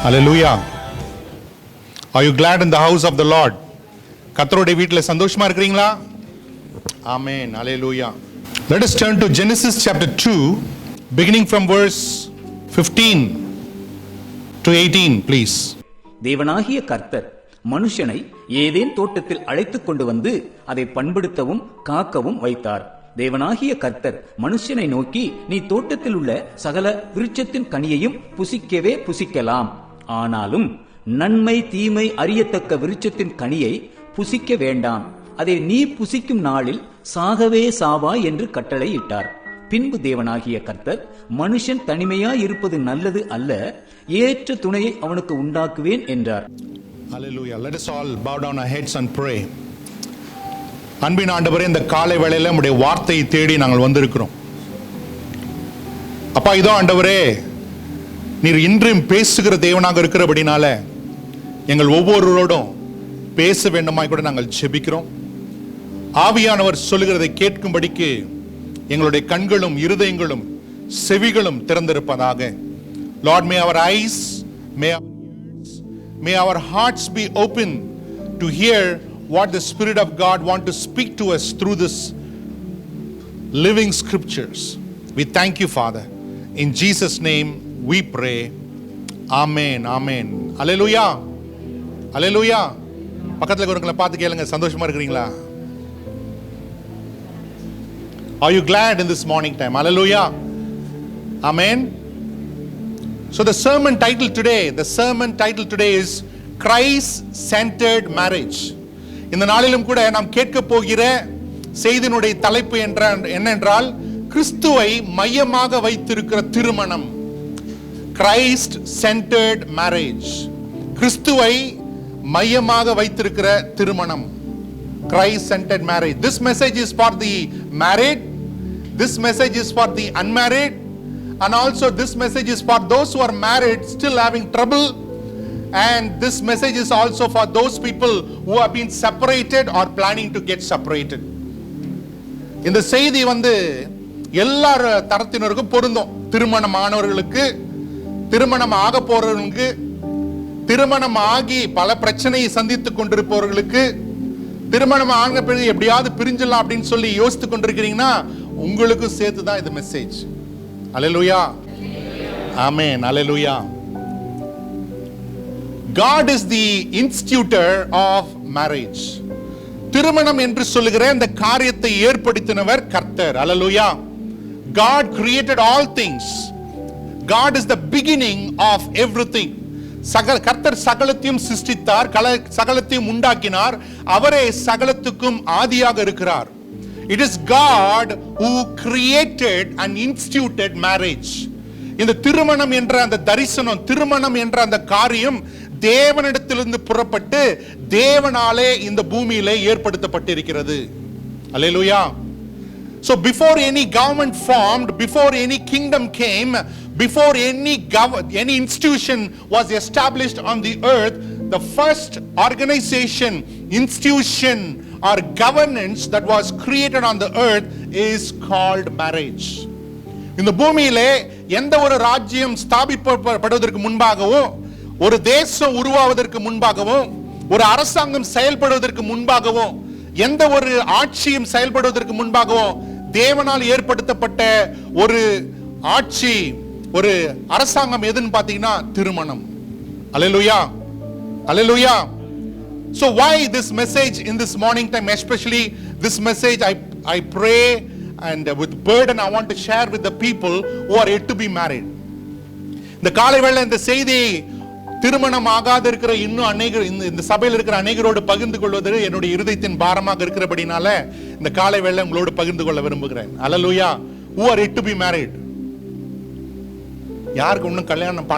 Hallelujah. Are you glad in the house of the Lord? கர்த்தருடைய வீட்டில் சந்தோஷமா இருக்கிறீங்களா? Amen. Hallelujah. Let us turn to Genesis chapter 2, beginning from verse 15 to 18, please. தேவனாகிய கர்த்தர் மனுஷனை Eden தோட்டத்தில் அழைத்துக் கொண்டு வந்து அதை பண்படுத்தவும் காக்கவும் வைத்தார். தேவனாகிய கர்த்தர் மனுஷனை நோக்கி, நீ தோட்டத்தில் உள்ள சகல விருட்சத்தின் கனியையும் புசிக்கவே புசிக்கலாம், ஆனாலும் நன்மை தீமை அறியத்தக்க விருட்சத்தின் கனியை புசிக்க வேண்டாம், அதை நீ புசிக்கும் நாளில் சாகவே சாவாய் என்று கட்டளை இட்டார். பின்பு தேவனாகிய கர்த்தர், மனுஷன் தனிமையாய் இருப்பது நல்லது அல்ல, ஏற்ற துணையை அவனுக்கு உண்டாக்குவேன் என்றார். Hallelujah. Let us all bow down our heads and pray. அன்பின் ஆண்டவரே, இந்த காலை வேளையில உம்முடைய வார்த்தையை தேடி நாங்கள் வந்திருக்கிறோம். அப்பா, இதோ ஆண்டவரே, நீர் இன்றும் பேசுகிற தேவனாக இருக்கிறபடினால எங்கள் ஒவ்வொருவரோடும் பேச வேண்டுமாய் கூட நாங்கள் ஜெபிக்கிறோம். ஆவியானவர் சொல்லுகிறதை கேட்கும்படிக்கு எங்களுடைய கண்களும் இருதயங்களும் செவிகளும் திறந்திருப்பதாக. Lord, may our eyes, may our ears, may our hearts be open to hear what the Spirit of God want to speak to us through this living scriptures. We thank you, Father. In Jesus' name we pray. Amen. Amen. Hallelujah. Hallelujah. பக்கத்துல இருக்கிறவங்களை பார்த்து கேளுங்க, சந்தோஷமா இருக்கிறீங்களா? Are you glad in this morning time? Hallelujah. Amen. So the sermon title today is Christ-centered marriage. இந்த நாளிலும் கூட நாம் கேட்க போகிற செய்தியினுடைய தலைப்பு என்னென்றால், கிறிஸ்துவை மையமாக வைத்திருக்கிற திருமணம். Christ-centered marriage. கிறிஸ்துவை மையமாக வைத்திருக்கிற திருமணம். Christ-centered marriage. This message is for the married. This message is for the unmarried. And also this message is for those who are married still having trouble. And this message is also for those people who have been separated or planning to get separated. இந்த செய்தி எல்லா தரத்தினருக்கும் பொருந்தும். திருமணம் ஆனவர்களுக்கு, திருமணம் ஆக போறவர்களுக்கு, திருமணம் ஆகி பல பிரச்சனையை சந்தித்துக் கொண்டிருப்பவர்களுக்கு, திருமணம் ஆன பிறகு எப்படியாவது பிரிஞ்சிடலாம் அப்படின்னு சொல்லி யோசித்துக் கொண்டிருக்கிறீங்கன்னா உங்களுக்கு சேர்த்து தான் இந்த message. Hallelujah. Amen. Hallelujah. God is the institutor of marriage. திருமணம் என்று சொல்லுகிற இந்த காரியத்தை ஏற்படுத்தினவர் கர்த்தர். Hallelujah. God created all things. God is the beginning of everything. கர்த்தர் சகலத்தையும் சிருஷ்டித்தார், சகலத்தையும் உண்டாக்கினார். அவரே சகலத்துக்கும் ஆதியாக இருக்கிறார். It is God who created and instituted marriage. இந்த திருமணம் என்ற அந்த தரிசனம், திருமணம் என்ற அந்த காரியம் தேவனிடத்திலிருந்து புறப்பட்டு தேவனாலே இந்த பூமியிலே ஏற்படுத்தப்பட்டிருக்கிறது. Hallelujah. So before any government formed, before any kingdom came, before any institution was established on the earth, the first organization, institution or governance that was created on the earth is called marriage. இந்த பூமியிலே எந்த ஒரு ராஜ்யம் ஸ்தாபிக்கப்படுவதற்கு முன்பாகவும், ஒரு தேசம் உருவாவதற்கு முன்பாகவும், ஒரு அரசாங்கம் செயல்படுவதற்கு முன்பாகவும், எந்த ஒரு ஆட்சியும் செயல்படுவதற்கு முன்பாகவும் தேவனால் ஏற்படுத்தப்பட்ட ஒரு ஆட்சி, ஒரு அரசாங்கம் எதுன்னு பாத்தீங்கன்னா திருமணம். Hallelujah. Hallelujah. So why this message in this morning time, especially this message I pray and with burden I want to share with the people who are yet to be married. இந்த காலை வேளை இந்த செய்தி திருமணம் ஆகாத இருக்கிற இன்னும் அநேகர், இந்த சபையில் இருக்கிற அநேகரோடு பகிர்ந்து கொள்வது என்னுடைய இருதயத்தின் பாரமாக இருக்கிறபடினால இந்த காலை வேளை உங்களோடு பகிர்ந்து கொள்ள விரும்புகிறேன். Hallelujah. Who are yet to be married? யாருக்கு இன்னும் கல்யாணம்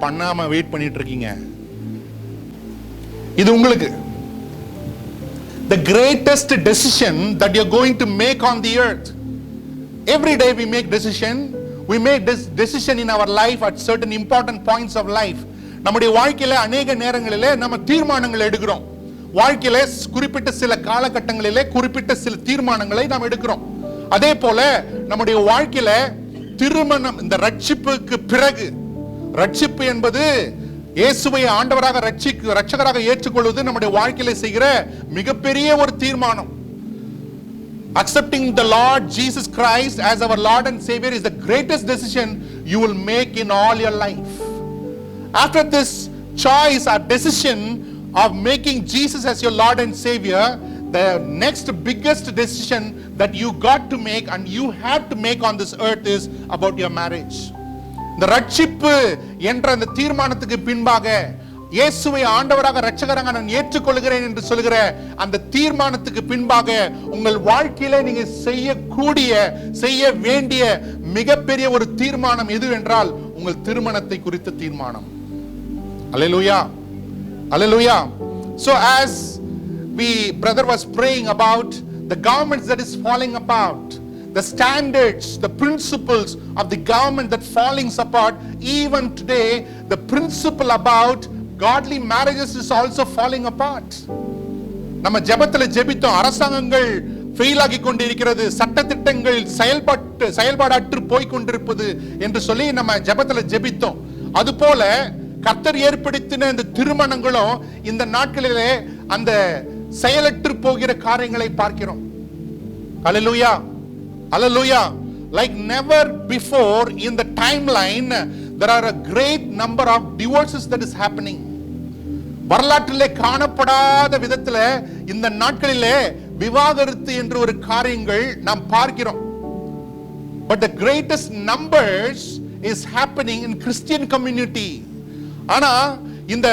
பண்ணாம வெயிட் பண்ணிட்டு இருக்கீங்க? இது உங்களுக்கு the greatest decision that you're going to make on the earth. Every day we make this decision in our life at certain important points of life. நம்முடைய வாழ்க்கையில அநேக நேரங்களிலே நம்ம தீர்மானங்கள் எடுக்கிறோம். வாழ்க்கையில குறிப்பிட்ட சில காலகட்டங்களிலே குறிப்பிட்ட சில தீர்மானங்களை நாம் எடுக்கிறோம். அதே போல நம்முடைய வாழ்க்கையில திருமணம், இந்த ரட்சிப்புக்கு பிறகு, ரட்சிப்பு என்பது இயேசுவை ஆண்டவராக ரட்சகராக ஏற்றுக்கொள்வது நம்முடைய வாழ்க்கையில செய்கிற மிகப்பெரிய ஒரு தீர்மானம். Accepting the Lord Jesus Christ as our Lord and Savior is the greatest decision you will make in all your life. After this choice or decision of making Jesus as your Lord and Savior, the next biggest decision that you got to make and you have to make on this earth is about your marriage. இந்த ரட்சிப்பு என்ற அந்த தீர்மானத்துக்கு பின்பாக, இயேசுவை ஆண்டவராக ரட்சகராக நான் ஏற்றுக்கொள்கிறேன் என்று சொல்கிற அந்த தீர்மானத்துக்கு பின்பாக, உங்கள் வாழ்க்கையில நீங்க செய்ய வேண்டிய மிகப்பெரிய ஒரு தீர்மானம் எது என்றால் உங்கள் திருமணத்தை குறித்த தீர்மானம். அல்லேலூயா, அல்லேலூயா. So as brother was praying about the governments that is falling apart, the standards, the principles of the government that falling apart, even today the principle about godly marriages is also falling apart. நம்ம ஜெபத்துல ஜெபித்தோம், அரசாங்கங்கள் fail ஆகி கொண்டிருக்கிறது, சட்டதிட்டங்கள் செயல்பாடற்று போய் கொண்டிருப்பது என்று சொல்லி நம்ம ஜெபத்துல ஜெபித்தோம். அதுபோல கர்த்தர் ஏற்படுத்தின இந்த திருமணங்களும் இந்த நாட்களிலே அந்த செயலற்று போகிற காரியங்களை பார்க்கிறோம். அல்லேலூயா, அல்லேலூயா. Like never before in the timeline there are a great number of divorces that is happening. வரலாற்றிலே காணப்படாத விதத்தில் இந்த நாட்களிலே விவாகரத்து என்ற ஒரு காரியங்கள் நாம் பார்க்கிறோம். But the greatest numbers is happening in Christian community. ஆனா இந்த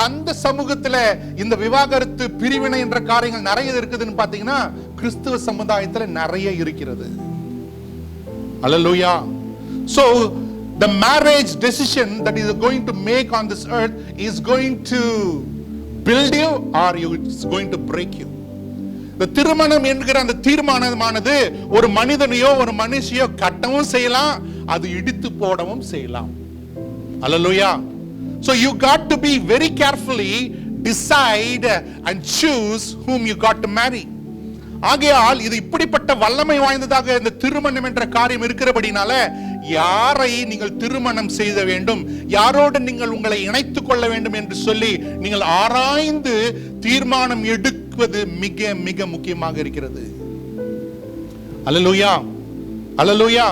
அந்த சமூகத்துல இந்த விவாகரத்து பிரிவினை என்ற காரியங்கள் நிறைய இருக்குதுன்னு பாத்தீங்கன்னா கிறிஸ்துவ சமுதாயத்துல நிறைய இருக்கிறது. Hallelujah. So the marriage decision that is going to make on this earth is going to build you or it's going to break you. இந்த திருமணம் என்கிற அந்த தீர்மானமானது ஒரு மனிதனையோ ஒரு மனுஷியோ கட்டவும் செய்யலாம், அது இடித்து போடவும் செய்யலாம். Hallelujah. So you got to be very carefully decide and choose whom you got to marry. ஆகையால் இது இப்படிப்பட்ட வல்லமை வாய்ந்ததாக இந்த திருமணம் என்ற காரியம் இருக்கிறபடினால யாரை நீங்கள் திருமணம் செய்த வேண்டும், யாரோடு நீங்கள் உங்களை இணைத்துக் கொள்ள வேண்டும் என்று சொல்லி நீங்கள் ஆராய்ந்து தீர்மானம் எடுப்பது மிக மிக முக்கியமாக இருக்கிறது. அல்லேலூயா, அல்லேலூயா.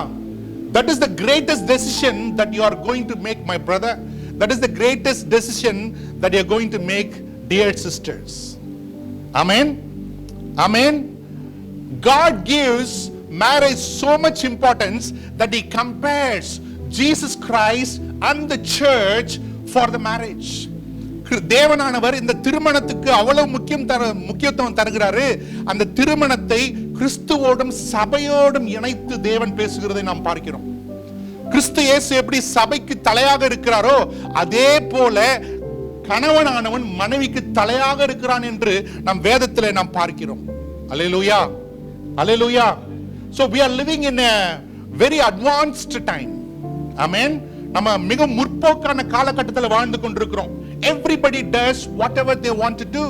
That is the greatest decision that you are going to make, my brother. That is the greatest decision that you are going to make, dear sisters. Amen. Amen. God gives marriage so much importance that he compares Jesus Christ and the church for the marriage. தேவனானவர் இந்த திருமணத்துக்கு அவ்வளவு முக்கியத்துவம் தருகிறாரு. அந்த திருமணத்தை கிறிஸ்துவோடும் சபையோடும் இணைத்து தேவன் பேசுகிறதை நாம் பார்க்கிறோம். கிறிஸ்து இயேசு எப்படி சபைக்கு தலையாக இருக்கிறாரோ அதே போல கணவனானவன் மனைவிக்கு தலையாக இருக்கிறான் என்று நம் வேதத்திலே நாம் பார்க்கிறோம். அல்லேலூயா, அல்லேலூயா. So we are living in a very advanced time. Amen. நம்ம மிக முற்போக்கான காலகட்டத்தில் வாழ்ந்து கொண்டிருக்கிறோம். Everybody does whatever they want to do.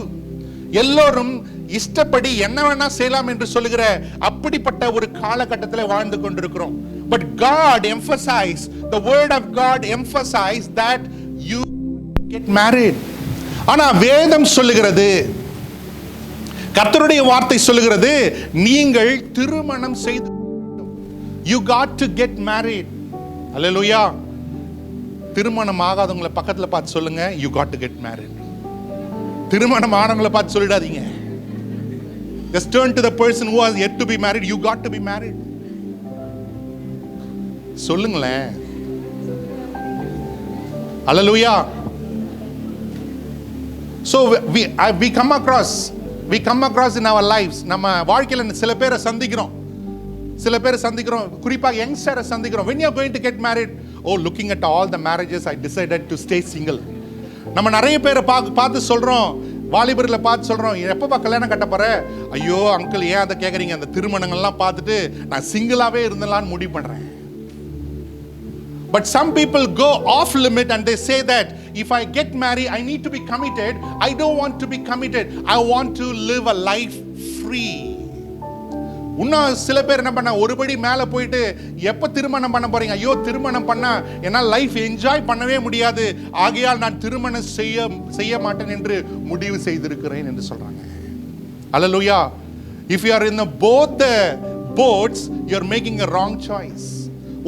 எல்லோரும் இஷ்டப்படி என்ன வேணா செய்யலாம் என்று சொல்லுகிற அப்படிப்பட்ட ஒரு காலகட்டத்தில் வாழ்ந்து கொண்டிருக்கிறோம். But God emphasized, the word of God emphasized that you get married. ஆனா வேதம் சொல்லுகிறது, கர்த்தருடைய வார்த்தை சொல்லுகிறது, நீங்கள் திருமணம் செய்து, you got to get married. Hallelujah. திருமணம் ஆகாதவங்களை பக்கத்துல பார்த்து சொல்லுங்க, you got to get married. திருமணம் ஆனவங்களை பார்த்து சொல்லிடாதீங்க. Just turn to the person who has yet to be married, you got to be married. சொல்லுங்களேன். Hallelujah. So we come across in our lives, நம்ம வாழ்க்கையில சில பேரை சந்திக்கிறோம், குறிப்பாக யங்ஸ்டரை சந்திக்கிறோம். when you are going to get married, oh, looking at all the marriages I decided to stay single. நம்ம நிறைய பேரை பார்த்து சொல்றோம், வாலிபர்களை பார்த்து சொல்றோம், எப்பப்பா கல்யாணம் கட்ட போற? ஐயோ அங்கிள் ஏன் அதை கேட்குறீங்க, அந்த திருமணங்கள்லாம் பார்த்துட்டு நான் சிங்கிளாவே இருந்தலான்னு முடிவு பண்றேன். But some people go off limit and they say that if I get married I need to be committed. I don't want to be committed. I want to live a life free. இன்னும் சில பேர் என்ன பண்ண, ஒருபடி மேல போயிட்டு எப்ப திருமணம் பண்ண போறீங்க? ஐயோ, திருமணம் பண்ணா என்னால் லைஃப் என்ஜாய் பண்ணவே முடியாது, ஆகையால் நான் திருமணம் செய்ய மாட்டேன் என்று முடிவு செய்திருக்கிறேன் என்று சொல்றாங்க. அல்லேலூயா. If you are in both the boats, you are making a wrong choice.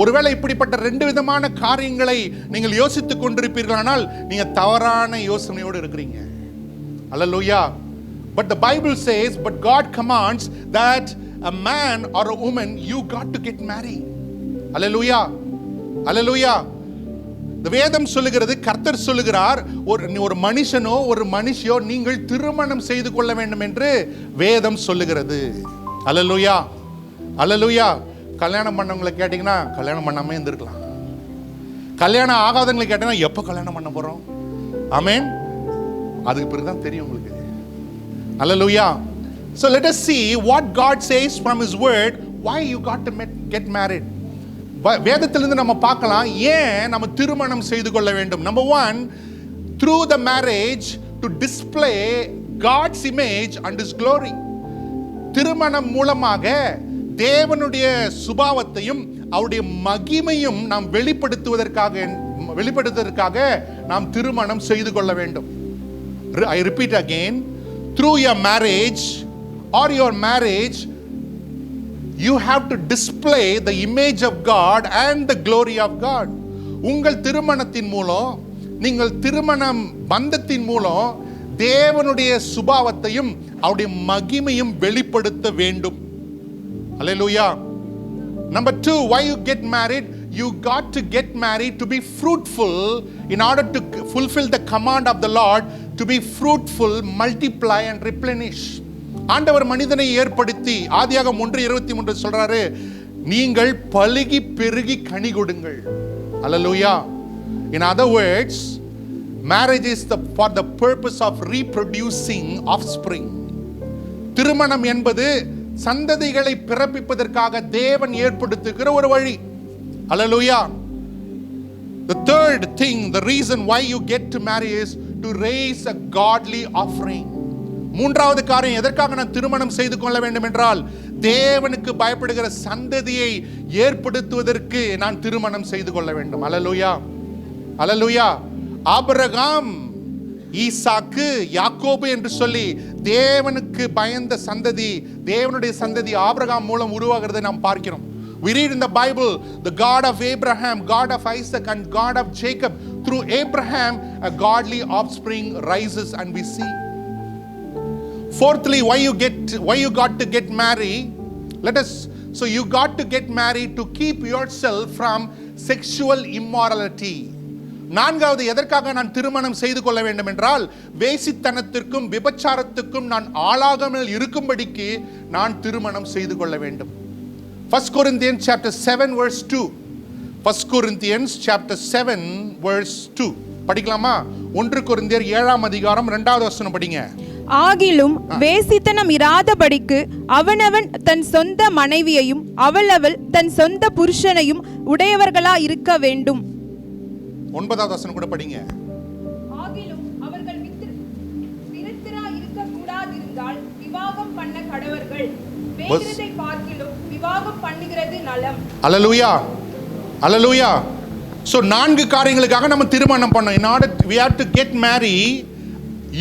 ஒருவேளை இப்படிப்பட்ட ரெண்டு விதமான காரியங்களை நீங்கள் யோசித்துக் கொண்டிருப்பீர்களானால் நீங்க தவறான யோசனையோடு இருக்கிறீங்க. அல்லேலூயா. But the Bible says, but God commands that a man or a woman, you got to get married. Hallelujah. Hallelujah. The வேதம் சொல்லுகிறது, கர்த்தர் சொல்லுகிறார், ஒரு மனுஷனோ ஒரு மனுஷியோ நீங்கள் திருமணம் செய்து கொள்ள வேண்டும் என்று வேதம் சொல்லுகிறது. Hallelujah. Hallelujah. கல்யாணம் பண்ணவங்களை கேட்டீங்கன்னா கல்யாணம் பண்ணாம இருந்திருக்கலாம். கல்யாணம் ஆகாதவங்களை கேட்டீங்கன்னா எப்போ கல்யாணம் பண்ண போறோம்? ஆமென். அதுக்கு பிறகுதான் தெரியும் உங்களுக்கு. Hallelujah. So let us see what God says from His word, why you got to get married. வேதத்திலிருந்து நம்ம பார்க்கலாம் ஏன் நம்ம திருமணம் செய்து கொள்ள வேண்டும். Number 1, through the marriage to display God's image and His glory. திருமணம் மூலமாக தேவனுடைய சுபாவத்தையும் அவருடைய மகிமையும் நாம் வெளிப்படுத்துவதற்காக நாம் திருமணம் செய்து கொள்ள வேண்டும். I repeat again, through your marriage or your marriage, you have to display the image of God and the glory of God. உங்கள் திருமணத்தின் மூலம், நீங்கள் திருமணம் பந்தத்தின் மூலம் தேவனுடைய சுபாவத்தையும் அவருடைய மகிமையும் வெளிப்படுத்த வேண்டும். Hallelujah. Number 2, why you get married? You got to get married to be fruitful in order to fulfill the command of the Lord to be fruitful, multiply and replenish. ஆண்டவர் மனிதனை ஏற்படுத்தி ஆதியாகமம் 1:23 சொல்றாரு, நீங்கள் பலுகி பெருகி கனி கொடுங்கள். Hallelujah. In other words, marriage is for the purpose of reproducing offspring. திருமணம் என்பது சந்ததிகளை பிறப்பிப்பதற்காக தேவன் ஏற்படுத்துகிற ஒரு வழி. Hallelujah. The third thing, the reason why you get to marry is to raise a godly offering. மூன்றாவது காரியம், எதற்காக நான் திருமணம் செய்து கொள்ள வேண்டும் என்றால் தேவனுக்கு பயப்படுகிற சந்ததியை ஏற்படுத்துவதற்கு நான் திருமணம் செய்து கொள்ள வேண்டும். அல்லேலூயா. அல்லேலூயா. ஆபிரகாம், ஈசாக்கு, யாக்கோபு என்று சொல்லி தேவனுக்கு பயந்த சந்ததி, தேவனுடைய சந்ததி ஆபிரகாம் மூலம் உருவாகிறதை நாம் பார்க்கிறோம். We read in the Bible, the God of Abraham, God of Isaac and God of Jacob. Through Abraham, a godly offspring rises and we see. Fourthly, why you got to get married? So you got to get married to keep yourself from sexual immorality. நான்காவது, எதற்காக நான் திருமணம் செய்து கொள்ள வேண்டும் என்றால் வேசித்தனத்திற்கும் விபச்சாரத்துக்கும் நான் ஆளாகாமல் இருக்கும்படிக்கு நான் திருமணம் செய்து கொள்ள வேண்டும். 1 Corinthians chapter 7 verse 2. 1 Corinthians chapter 7 verse 2. படிக்கலாமா? 1 கொரிந்தியர் 7ஆம் அதிகாரம் 2வது வசனம் படிங்க. ஆகிலும் வேசித்தனம் இராதபடிக்கு அவனவன் தன் சொந்த மனைவியையும் அவளவள் தன் சொந்த புருஷனையும் உடையவர்களா இருக்க வேண்டும். 9வது வசனம் கூட படிங்க. ஆகிலும் அவர்கள் விருத்தரா இருக்க கூடாதிருந்தால் விவாகம் பண்ண கடவர்கள். வேகிறதை பார்க்கிலும் விவாகம் பண்ணுகிறது நலம். அல்லேலூயா. அல்லேலூயா. So 4 காரியங்களுக்காக நம்ம திருமணம் பண்ணோம். In order we have to get married,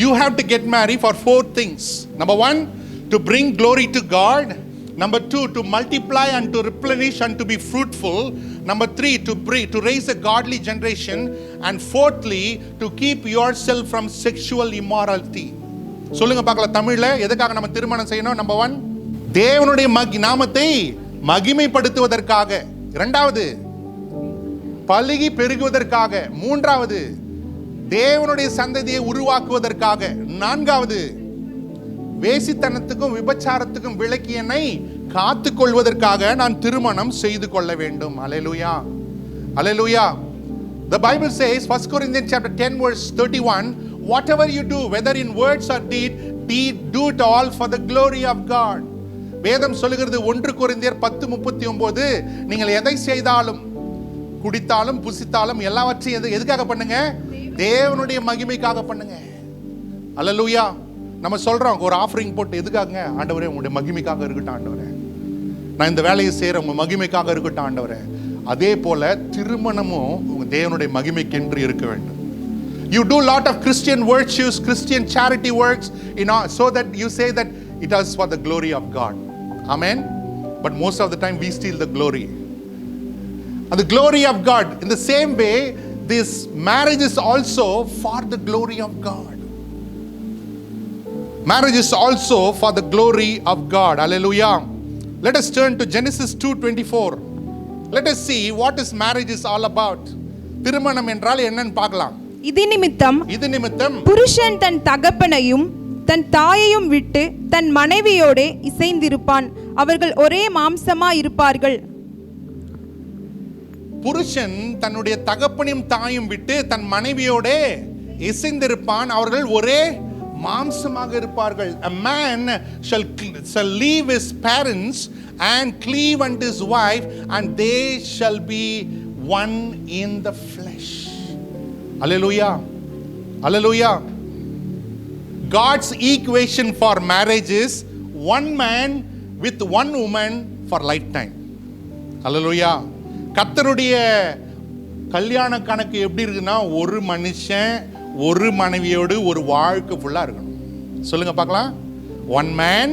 you have to get married for 4 things. Number 1, to bring glory to God. Number 2, to multiply and to replenish and to be fruitful. Number 3, to raise a godly generation. And fourthly, to keep yourself from sexual immorality. சொல்லுங்க பார்க்கலாம் தமிழ்ல, எதுக்காக நம்ம திருமணம் செய்யணும்? Number 1, தேவனுடைய நாமத்தை மகிமைப்படுத்துவதற்காக. இரண்டாவது, பலுகி பெருகுவதற்காக. மூன்றாவது, தேவனுடைய சந்ததியை உருவாக்குவதற்காக. நான்காவது, வேசித்தனத்துக்கும் விபச்சாரத்துக்கும் விலக்கி என்னை காத்துக் கொள்வதற்காக நான் திருமணம் செய்து கொள்ள வேண்டும். அல்லேலூயா. அல்லேலூயா. The Bible says, 1 Corinthians chapter 10 verse 31, whatever you do, whether in words or deed, do it all for the glory of God. வேதம் சொல்லுகிறது 1 கொரிந்தியர் 10:39, நீங்கள் எதை செய்தாலும், குடித்தாலும் புசித்தாலும் எல்லாவற்றையும் எதுக்காக பண்ணுங்க? தேவனுடைய மகிமைக்காக பண்ணுங்க. அல்லேலூயா. நம்ம சொல்றோம் ஒரு ஆஃபரிங் போட்டு, எதுக்காக? ஆண்டவரே உங்களுடைய மகிமைக்காக இருக்கட்டும் ஆண்டவரே. நான் இந்த வேலையை செய்கிறேன் உங்க மகிமைக்காக இருக்கட்டும் ஆண்டவரே. அதே போல திருமணமும் உங்க தேவனுடைய மகிமைக்கென்று இருக்க வேண்டும். You do lot of Christian virtues, Christian charity works, so that you say that it is for the glory of God. Amen. But most of the time we steal the glory. And the glory of God, in the same way, this marriage is also for the glory of God. Marriage is also for the glory of God. Hallelujah. Let us turn to Genesis 2:24. Let us see what is marriage is all about. திருமணம் என்றால் என்னன்னு பார்க்கலாம். இது நிமித்தம் புருஷன் தன் தகப்பனையும் தன் தாயையும் விட்டு தன் மனைவியோடே இசைந்திருப்பான், அவர்கள் ஒரே மாம்சமாய் இருப்பார்கள். புருஷன் தன்னுடைய தகப்பனையும் தாயும் விட்டு தன் மனைவியோடே இசைந்திருப்பான், அவர்கள் ஒரே மாம்சமாக இருப்பார்கள். A man shall leave his parents and cleave unto his wife, and they shall be one in the flesh. Hallelujah. Hallelujah. God's equation for marriage is one man with one woman for lifetime. Hallelujah. கர்த்தருடைய கல்யாண கணக்கு எப்படி இருக்குன்னா, ஒரு மனுஷன் ஒரு மனைவியோடு ஒரு வாழ்க்கை ஃபுல்லா இருக்கணும். சொல்லுங்க பார்க்கலாம். One man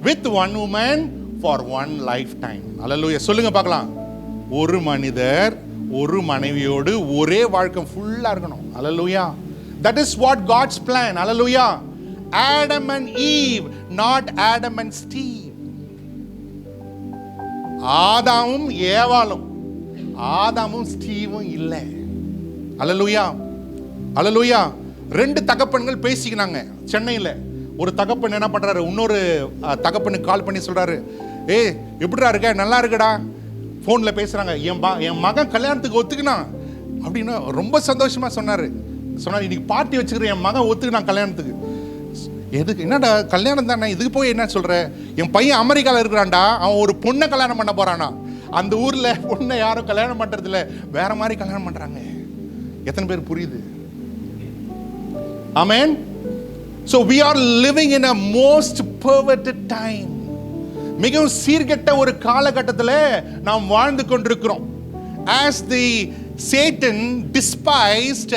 with one woman for one lifetime. Hallelujah. சொல்லுங்க பார்க்கலாம். ஒரு மனிதர் ஒரு மனைவியோடு ஒரே வாழ்க்கை ஃபுல்லா இருக்கணும். Hallelujah. That is what God's plan. Hallelujah. Adam and Eve, not Adam and Steve. ஆதாமும் ஏவாளும், ஆதாமும் ஸ்டீவும் இல்லை. Hallelujah. Hallelujah. ரெண்டு தகப்பன்கள் பேசிக்கினாங்க சென்னையில். ஒரு தகப்பன் என்ன பண்றாரு, இன்னொரு தகப்பனுக்கு கால் பண்ணி சொல்றாரு, ஏய் எப்படிடா இருக்க, நல்லா இருக்கடா. ஃபோனில் பேசுகிறாங்க. என் மகன் கல்யாணத்துக்கு ஒத்துக்கினான் அப்படின்னு ரொம்ப சந்தோஷமாக சொன்னார். இன்னைக்கு பார்ட்டி வச்சுக்கிறேன், என் மகன் ஒத்துக்கினான் கல்யாணத்துக்கு. எதுக்கு, என்னடா கல்யாணம் தானே, இதுக்கு போய் என்ன சொல்கிற? என் பையன் அமெரிக்காவில் இருக்கிறான்டா, அவன் ஒரு பொண்ணை கல்யாணம் பண்ண போகிறானா. அந்த ஊரில் பொண்ணை யாரும் கல்யாணம் பண்ணுறதில்ல, வேற மாதிரி கல்யாணம் பண்ணுறாங்க. எத்தனை பேர் புரியுது? Amen. So we are living in a most perverted time. மிகவும் சீர்கெட்ட ஒரு காலகட்டத்தில் நாம் வாழ்ந்து கொண்டிருக்கிறோம். As the Satan despised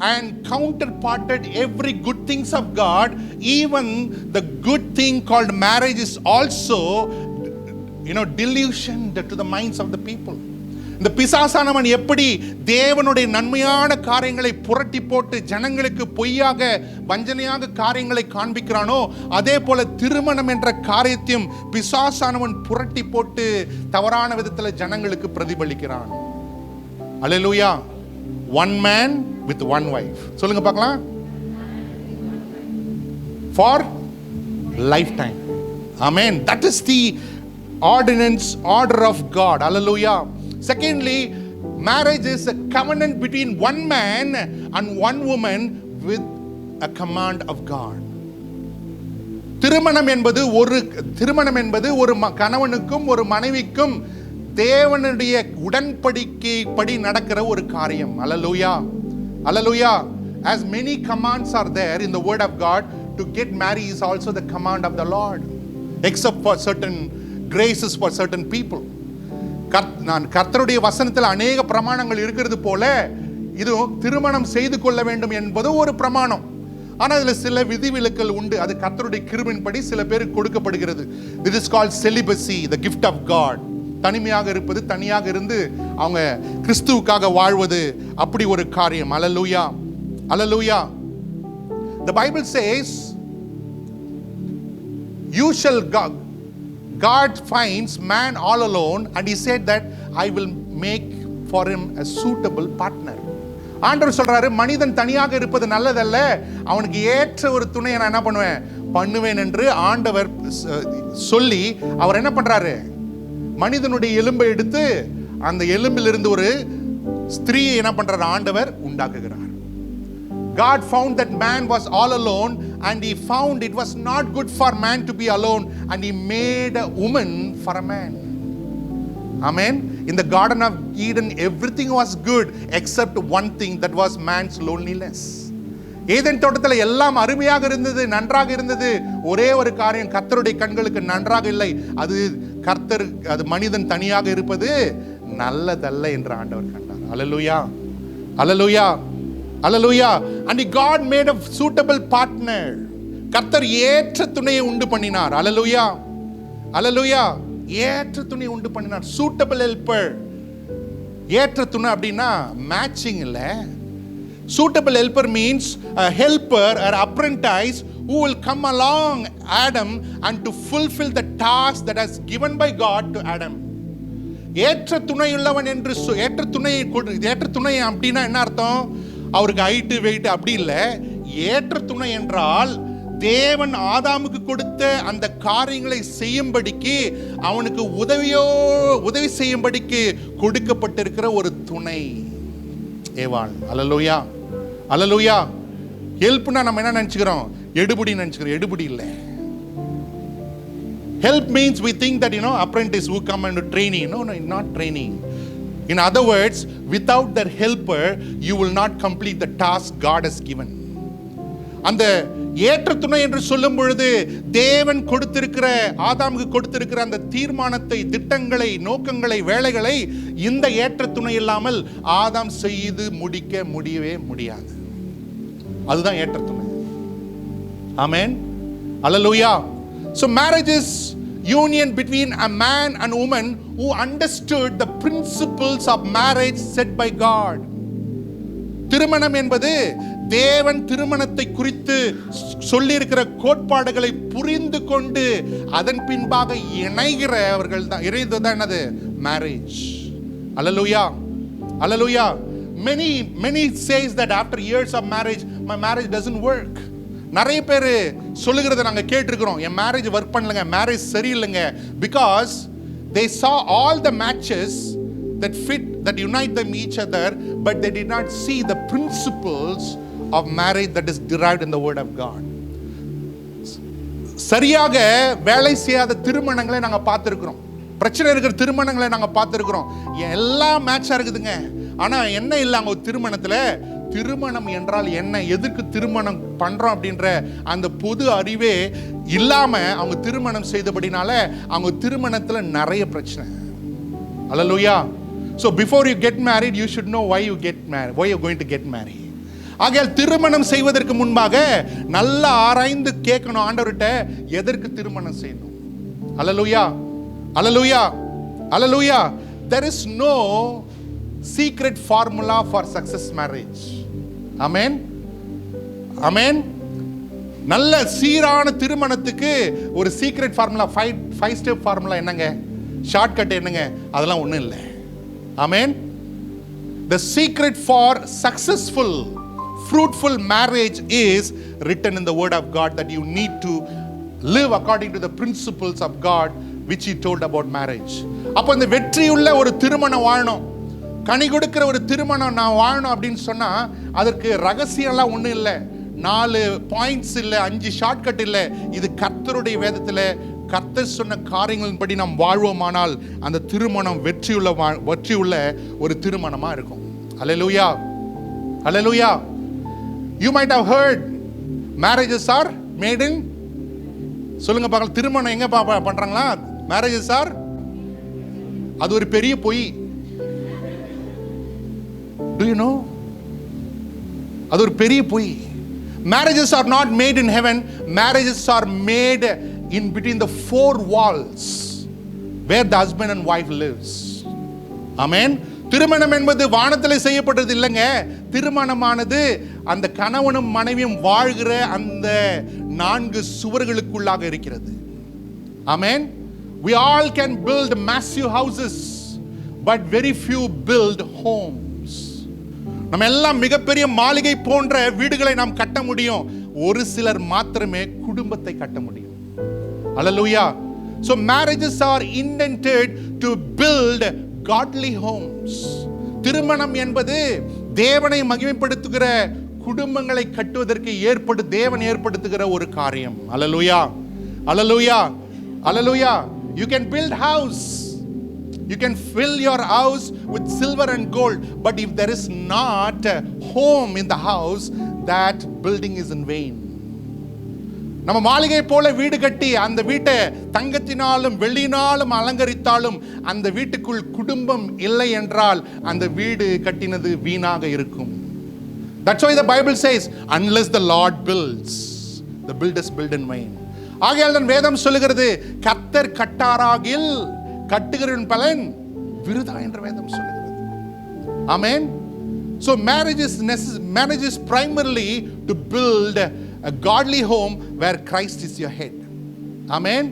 and counterparted every good things of God, even the good thing called marriage is also, delusioned to the minds of the people. இந்த பிசாசானவன் எப்படி தேவனுடைய நன்மையான காரியங்களை புரட்டி போட்டு ஜனங்களுக்கு பொய்யாக வஞ்சனையாக காரியங்களை காண்பிக்கிறானோ, அதே போல திருமணம் என்ற காரியத்தையும் பிசாசானவன் புரட்டி போட்டு தவறான விதத்தில் ஜனங்களுக்கு பிரதிபலிக்கிறான். அல்லேலூயா. One man with one wife. சொல்லுங்க பார்க்கலாம். For lifetime. Amen. That is the order of God. Hallelujah. Secondly, marriage is a covenant between one man and one woman with a command of God. திருமணம் என்பது ஒரு கணவனுக்கும் ஒரு மனைவிக்கும் தேவனுடைய உடன்படிக்கை படி நடக்கிற ஒரு காரியம். Hallelujah. Hallelujah. As many commands are there in the word of God, to get married is also the command of the Lord, except for certain graces for certain people. நான் கர்த்தருடைய வசனத்தில் அநேக பிரமாணங்கள் இருக்கிறது போல இது திருமணம் செய்து கொள்ள வேண்டும் என்பது ஒரு பிரமாணம். ஆனால் இதில் சில விதிவிலக்கல் உண்டு. அது கர்த்தருடைய கிருபையின்படி சில பேருக்கு கொடுக்கப்படுகிறது. This is called celibacy, the gift of God. தனிமையாக இருப்பது, தனியாக இருந்து அவங்க கிறிஸ்துவுக்காக வாழ்வது, அப்படி ஒரு காரியம். அல்லேலூயா. அல்லேலூயா. The Bible says, you shall God finds man all alone, and he said that I will make for him a suitable partner. ஆண்டவர் சொல்றாரு, மனிதன் தனியாக இருப்பது நல்லதல்ல, அவனுக்கு ஏற்ற ஒரு துணையை நான் என்ன பண்ணுவேன் என்று ஆண்டவர் சொல்லி அவர் என்ன பண்றாரு, மனிதனுடைய எலும்பை எடுத்து அந்த எலும்பிலிருந்து ஒரு ஸ்திரீயை என்ன பண்றாரு, ஆண்டவர் உண்டாக்குகிறார். God found that man was all alone, and he found it was not good for man to be alone, and he made a woman for a man. Amen. In the Garden of Eden, everything was good except one thing, that was man's loneliness. Eden தோட்டத்தில் எல்லாம் அருமையாக இருந்தது, நன்றாக இருந்தது. ஒரே ஒரு காரியம் கர்த்தருடைய கண்களுக்கு நன்றாக இல்லை. அது கர்த்தர் அது மனிதன் தனியாக இருப்பது நல்லதல்ல என்று ஆண்டவர் கண்டார். அல்லேலூயா, அல்லேலூயா, அல்லேலூயா. and God made a suitable partner. கர்த்தர் ஏற்ற துணையை உண்டு பண்ணினார். அல்லேலூயா, அல்லேலூயா. ஏற்ற துணை உண்டு பண்ணினார். Suitable helper. ஏற்ற துணை அப்படின்னா மேட்சிங் இல்ல. Suitable helper means a helper or apprentice who will come along Adam and to fulfill the task that has given by God to Adam. ஏற்ற துணை உள்ளவன் என்று ஏற்ற துணை அப்படின்னா என்ன அர்த்தம்? அவருக்கு ஹைட்டு வெயிட் அப்படி இல்லை. ஏற்ற துணை என்றால் தேவன் ஆதாமுக்கு கொடுத்த அந்த காரியங்களை செய்யும்படிக்கு அவனுக்கு உதவி செய்யும்படிக்கு கொடுக்கப்பட்டிருக்கிற ஒரு துணை ஏவாள். அல்லேலூயா, அல்லேலூயா. ஹெல்ப்னா நம்ம என்ன நினைச்சுக்கிறோம்? எடுபடி நினைச்சுக்கிறோம். எடுபடி இல்லை. Help means we think that apprentice who come and training. No, not training. In other words, without that helper you will not complete the task God has given. அந்த ஏற்ற துணை என்று சொல்லும் பொழுது தேவன் கொடுத்திருக்கிற ஆதாமுக்கு கொடுத்திருக்கிற அந்த தீர்மானத்தை, திட்டங்களை, நோக்கங்களை, வேலைகளை இந்த ஏற்ற துணை இல்லாமல் ஆதாம் செய்து முடியவே முடியாது. அதுதான் ஏற்ற துணை. ஆமென், அல்லேலூயா. So marriage is union between a man and woman who understood the principles of marriage set by God. திருமணம் என்பது தேவன் திருமணத்தை குறித்து சொல்லியிருக்கிற கோட்பாடுகளை புரிந்து கொண்டு அதன் பின்பாக இணைகிறவர்கள் தான். இணைந்ததுதான் என்னது? Marriage. Hallelujah, hallelujah. many says that after years of marriage my marriage doesn't work. நிறைய பேர் சொல்லுகிறத நாங்க கேட்டிருக்கிறோம். என் மேரேஜ் ஒர்க் பண்ணலங்க, மேரேஜ் சரியில்லைங்க. because they saw all the matches that fit, that unite them each other, but they did not see the principles of marriage that is derived in the word of God. சரியாக வேலை செய்யாத திருமணங்களை நாங்க பார்த்திருக்கிறோம். பிரச்சனை இருக்கிற திருமணங்களை நாங்க பார்த்திருக்கிறோம். எல்லாம் மேட்சா இருக்குதுங்க. ஆனா என்ன இல்லை அங்க திருமணத்துல? திருமணம் என்றால் என்ன, எதற்கு திருமணம் பண்றோம் அப்படின்ற அந்த பொது அறிவே இல்லாம அவங்க திருமணம் செய்தபடினால அவங்க திருமணத்துல நிறைய பிரச்சனை. அல்லேலூயா. So before you get married you should know why you get married, why you're going to get married. ஆகையால் திருமணம் செய்வதற்கு முன்பாக நல்லா ஆராய்ந்து கேட்கணும் ஆண்டவர்கிட்ட, எதற்கு திருமணம் செய்யணும். அல்லேலூயா, அல்லேலூயா, அல்லேலூயா. There is no secret formula for success marriage. Amen, amen. நல்ல சீரான திருமணத்துக்கு ஒரு சீக்ரெட் ஃபார்முலா, 5 ஸ்டெப் ஃபார்முலா என்னங்க, ஷார்ட்கட் என்னங்க? அதெல்லாம் ஒன்றும் இல்லை. ஆமென். The secret for successful fruitful marriage is written in the word of God, that you need to live according to the principles of God which he told about marriage. அப்போ இந்த வெற்றியுள்ள ஒரு திருமணம் வாழணும், கனி கொடுக்கிற ஒரு திருமணம் நான் வாழணும் அப்படின்னு சொன்னா அதற்கு ரகசியம்லாம் ஒன்றும் இல்லை, 4 பாயிண்ட்ஸ் இல்லை, 5 ஷார்ட்கட் இல்லை. இது கர்த்தருடைய வேதத்தில் கர்த்தர் சொன்ன காரியங்களின்படி நாம் வாழ்வோமானால் அந்த திருமணம் வெற்றியுள்ள ஒரு திருமணமா இருக்கும். அல்லேலூயா, அல்லேலூயா. You might have heard marriages are made in, சொல்லுங்க பார்க்கலாம், திருமணம் எங்க பண்றாங்களா? marriages are, அது ஒரு பெரிய பொய். Do you know? அது ஒரு பெரிய பொய். Marriages are not made in heaven. Marriages are made in between the 4 walls where the husband and wife lives. Amen. திருமணம் என்பது வானத்தில் செய்யப்பட்டது இல்லைங்க. திருமணமானது அந்த கணவனும் மனைவியும் வாழ்கிற அந்த 4 சுவர்களுக்குள்ளாக இருக்கிறது. Amen. We all can build massive houses, but very few build homes. நம்ம எல்லாம் மிகப்பெரிய மாளிகை போன்ற வீடுகளை நாம் கட்ட முடியும், ஒரு சிலர் மாத்திரமே குடும்பத்தை கட்ட முடியும். அல்லேலூயா. So marriages are intended to build godly homes. திருமணம் என்பது தேவனை மகிமைப்படுத்துகிற குடும்பங்களை கட்டுவதற்கு தேவன் ஏற்படுத்துகிற ஒரு காரியம். அல்லேலூயா, அல்லேலூயா, அல்லேலூயா. You can build house, you can fill your house with silver and gold, but if there is not a home in the house, that building is in vain. நம்ம மாளிகை போல வீடு கட்டி அந்த வீட்டை தங்கத்தினாலும் வெள்ளினாலும் அலங்கரித்தாலும் அந்த வீட்டுக்குள் குடும்பம் இல்லை என்றால் அந்த வீடு கட்டினது வீணாக இருக்கும். That's why the Bible says, unless the Lord builds, the builders build in vain. ஆகையால் தான் வேதம் சொல்லுகிறது, கர்த்தர் கட்டாராகில் கட்டுகிறவன் பலன் விருதா என்ற வேதம் சொல்லுகிறது. ஆமென். So marriage is primarily to build a godly home where Christ is your head. Amen.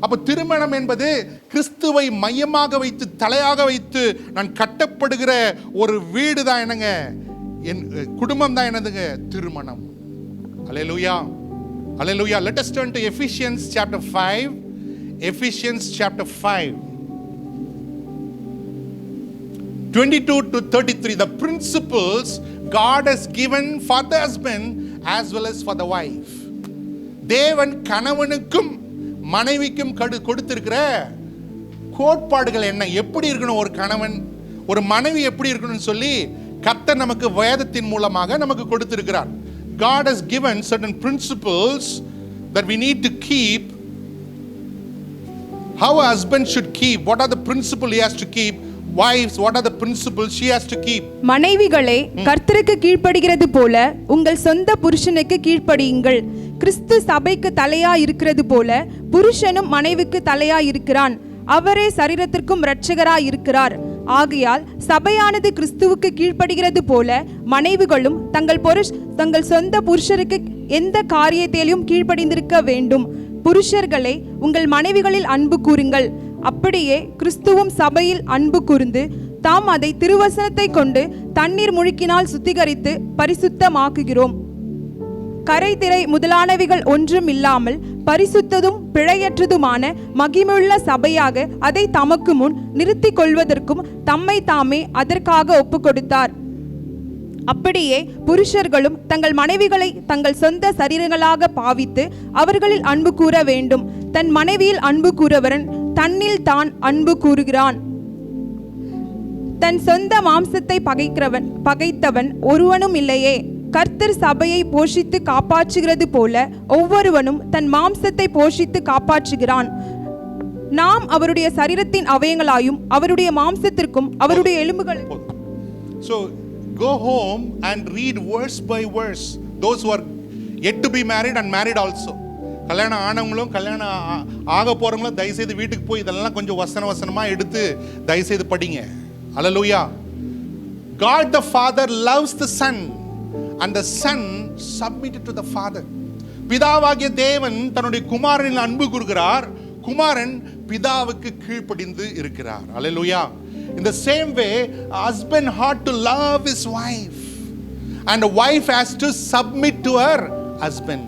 அப்ப திருமணம் என்பது கிறிஸ்துவை மையமாக வைத்து தலையாக வைத்து நான் கட்டப்படுகிற ஒரு வீடு தான் என்னங்க, என் குடும்பம் தான் என்னதுங்க திருமணம். Hallelujah. Hallelujah. Let us turn to Ephesians chapter 5. Ephesians chapter 5. 22 to 33. The principles God has given for the husband as well as for the wife. தேவன் கணவனுக்கும் மனைவிக்கும் கொடுத்திருக்கிற கோட்பாடுகள் என்ன, எப்படி இருக்கணும் ஒரு கணவன் ஒரு மனைவி எப்படி இருக்கணும்னு சொல்லி கர்த்தர் நமக்கு வேதத்தின் மூலமாக நமக்கு கொடுத்திருக்கிறார். God has given certain principles that we need to keep. How a husband should keep, what are the principles he has to keep? Wives, what are the principles she has to keep? மனைவிகளே, கர்த்தருக்கு கீழ்ப்படிகிறது போல உங்கள் சொந்த புருஷனுக்கு கீழ்ப்படியுங்கள். கிறிஸ்து சபைக்கு தலையா இருக்கிறது போல புருஷனும் மனைவிக்கு தலையா இருக்கிறான். அவரே சரீரத்திற்கும் இரட்சகராய் இருக்கிறார். ஆகையால் சபையானது கிறிஸ்துவுக்கு கீழ்ப்படுகிறது போல மனைவிகளும் தங்கள் சொந்த புருஷருக்கு எந்த காரியத்திலும் கீழ்ப்படிந்திருக்க வேண்டும். புருஷர்களே, உங்கள் மனைவிகளில் அன்பு கூறுங்கள். அப்படியே கிறிஸ்துவும் சபையில் அன்பு கூர்ந்து தாம் அதை திருவசனத்தை கொண்டு தண்ணீர் முழுக்கினால் சுத்திகரித்து பரிசுத்தமாக்குகிறோம். கரை திரை முதலானவைகள் ஒன்றும் இல்லாமல் பரிசுத்ததும் பிழையற்றதுமான மகிமையுள்ள சபையாக அதை தமக்கு முன் நிறுத்திக் கொள்வதற்கும் தம்மை தாமே அதற்காக ஒப்பு கொடுத்தார். அப்படியே புருஷர்களும் தங்கள் மனைவிகளை தங்கள் சொந்த சரீரங்களாக பாவித்து அவர்களில் அன்பு கூற வேண்டும். தன் மனைவியில் அன்பு கூறவரன் தன்னில் தான் அன்பு கூறுகிறான். தன் சொந்த மாம்சத்தை பகைத்தவன் ஒருவனும் இல்லையே. கர்த்தர் சபையை போஷித்து காப்பாற்றுகிறது போல ஒவ்வொருவனும் தன் மாம்சத்தை போஷித்து காப்பாற்றுகிறான். நாம் அவருடைய சரீரத்தின் அவயங்களாயும் அவருடைய மாம்சத்திற்கும் அவருடைய எலும்புகளுக்கும். So go home and read verse by verse. Those who are yet to be married and married also. கல்யாணம் ஆனவங்களும் கல்யாணம் ஆக போறவங்களும் தயவுசெய்து வீட்டுக்கு போய் இதெல்லாம் கொஞ்சம் வசனமா எடுத்து தயவுசெய்து படிங்க. Hallelujah. God the Father loves the Son and the Son submitted to the Father. பிதாவாகிய தேவன் தன்னுடைய குமாரனில் அன்பு கூறுகிறார். குமாரன் பிதாவுக்கு கீழ்ப்படிந்து இருக்கிறார். Hallelujah. In the same way, a husband ought to love his wife and a wife has to submit to her husband.